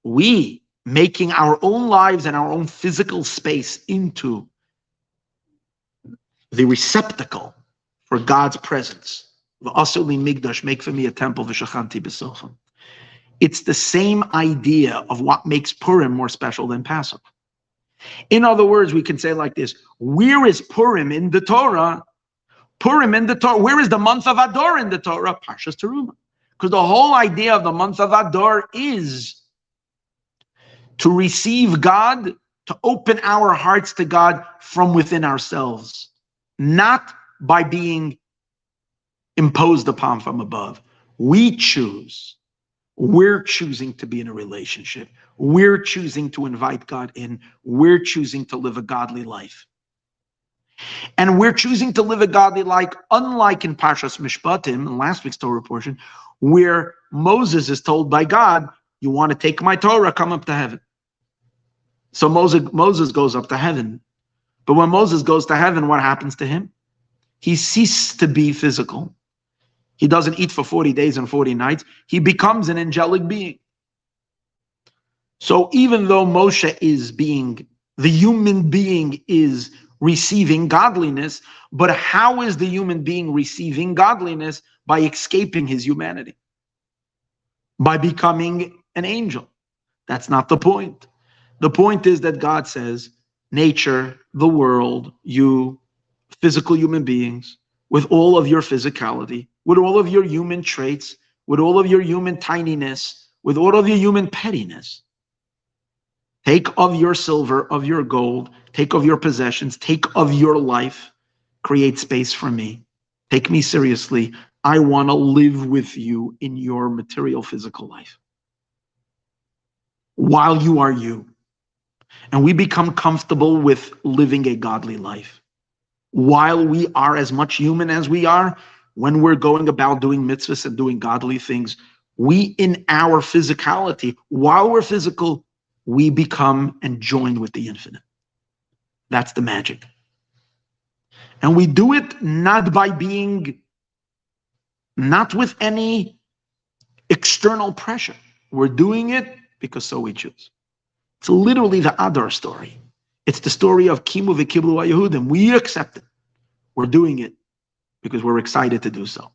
A: We making our own lives and our own physical space into the receptacle for God's presence. V'asuli migdash, make for me a temple, v'shachanti b'socham. It's the same idea of what makes Purim more special than Pesach. In other words, we can say like this: where is Purim in the Torah? Purim in the Torah. Where is the month of Adar in the Torah? Parshas Teruma. Because the whole idea of the month of Adar is to receive God, to open our hearts to God from within ourselves, not by being imposed upon from above. We choose. We're choosing to be in a relationship. We're choosing to invite God in. We're choosing to live a godly life. And we're choosing to live a godly life, unlike in Parshas Mishpatim, in last week's Torah portion, where Moses is told by God, you want to take my Torah, come up to heaven. So Moses goes up to heaven. But when Moses goes to heaven, what happens to him? He ceases to be physical. He doesn't eat for 40 days and 40 nights. He becomes an angelic being. So even though Moshe is being, the human being is receiving godliness, but how is the human being receiving godliness? By escaping his humanity, by becoming an angel. That's not the point. The point is that God says, nature, the world, you, physical human beings, with all of your physicality, with all of your human traits, with all of your human tininess, with all of your human pettiness, take of your silver, of your gold, take of your possessions, take of your life, create space for me. Take me seriously. I want to live with you in your material physical life while you are you. And we become comfortable with living a godly life. While we are as much human as we are, when we're going about doing mitzvahs and doing godly things, we in our physicality, while we're physical, we become and join with the infinite. That's the magic. And we do it not by being, not with any external pressure. We're doing it because so we choose. It's literally the Adar story. It's the story of Kimu v'Kiblu HaYehudim. We accept it. We're doing it because we're excited to do so.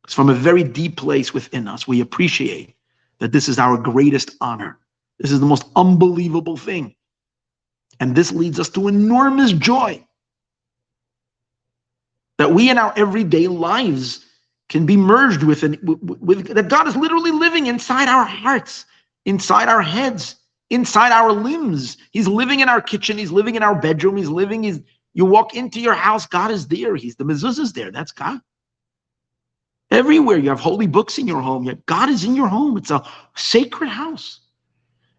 A: It's from a very deep place within us. We appreciate that this is our greatest honor. This is the most unbelievable thing. And this leads us to enormous joy. That we in our everyday lives can be merged with that God is literally living inside our hearts, inside our heads, inside our limbs. He's living in our kitchen. He's living in our bedroom. You walk into your house, God is there. The mezuzah is there. That's God. Everywhere you have holy books in your home, yet God is in your home. It's a sacred house.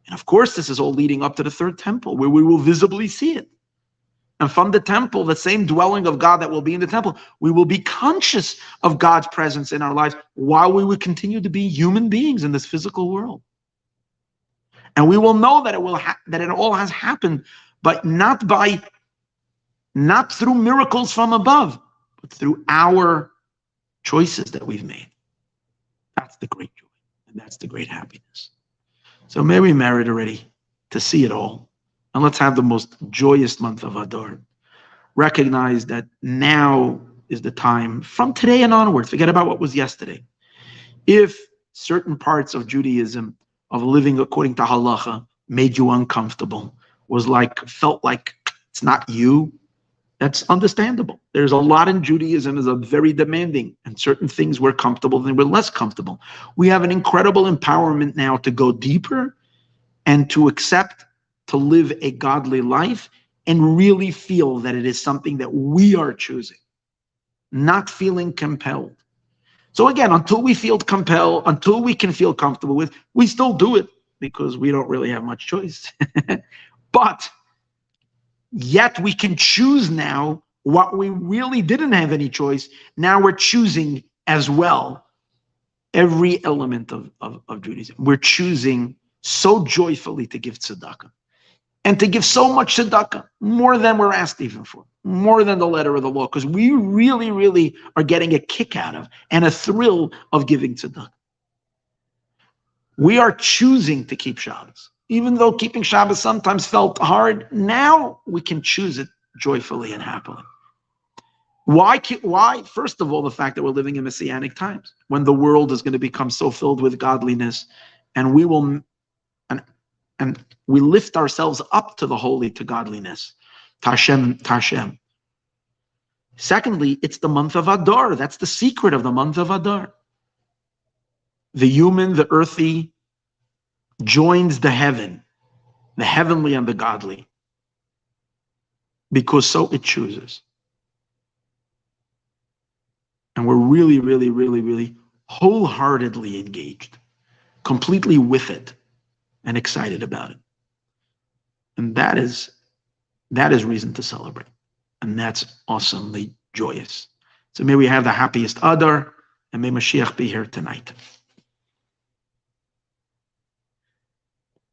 A: And of course, this is all leading up to the third temple, where we will visibly see it. And from the temple, the same dwelling of God that will be in the temple, we will be conscious of God's presence in our lives while we will continue to be human beings in this physical world. And we will know that it all has happened, but not through miracles from above, but through our choices that we've made. That's the great joy, and that's the great happiness. So may we merit already to see it all. And let's have the most joyous month of Adar. Recognize that now is the time, from today and onward, forget about what was yesterday. If certain parts of Judaism, of living according to halacha, made you uncomfortable, felt like it's not you, that's understandable. There's a lot in Judaism is very demanding, and certain things we're comfortable and we're less comfortable. We have an incredible empowerment now to go deeper and to accept, to live a godly life and really feel that it is something that we are choosing, not feeling compelled. So again, until we feel compelled, until we can feel comfortable with, we still do it because we don't really have much choice. But yet we can choose now what we really didn't have any choice. Now we're choosing as well every element of Judaism. We're choosing so joyfully to give tzedakah. And to give so much tzedakah, more than we're asked even for, more than the letter of the law, because we really, really are getting a kick out of and a thrill of giving tzedakah. We are choosing to keep Shabbos. Even though keeping Shabbos sometimes felt hard, now we can choose it joyfully and happily. Why? First of all, the fact that we're living in Messianic times, when the world is going to become so filled with godliness, and we will... And we lift ourselves up to the holy, to godliness. Tashem. Secondly, it's the month of Adar. That's the secret of the month of Adar. The human, the earthy, joins the heavenly and the godly, because so it chooses. And we're really, really, really, really wholeheartedly engaged, completely with it, and excited about it. And that is reason to celebrate. And that's awesomely joyous. So may we have the happiest Adar, and may Mashiach be here tonight.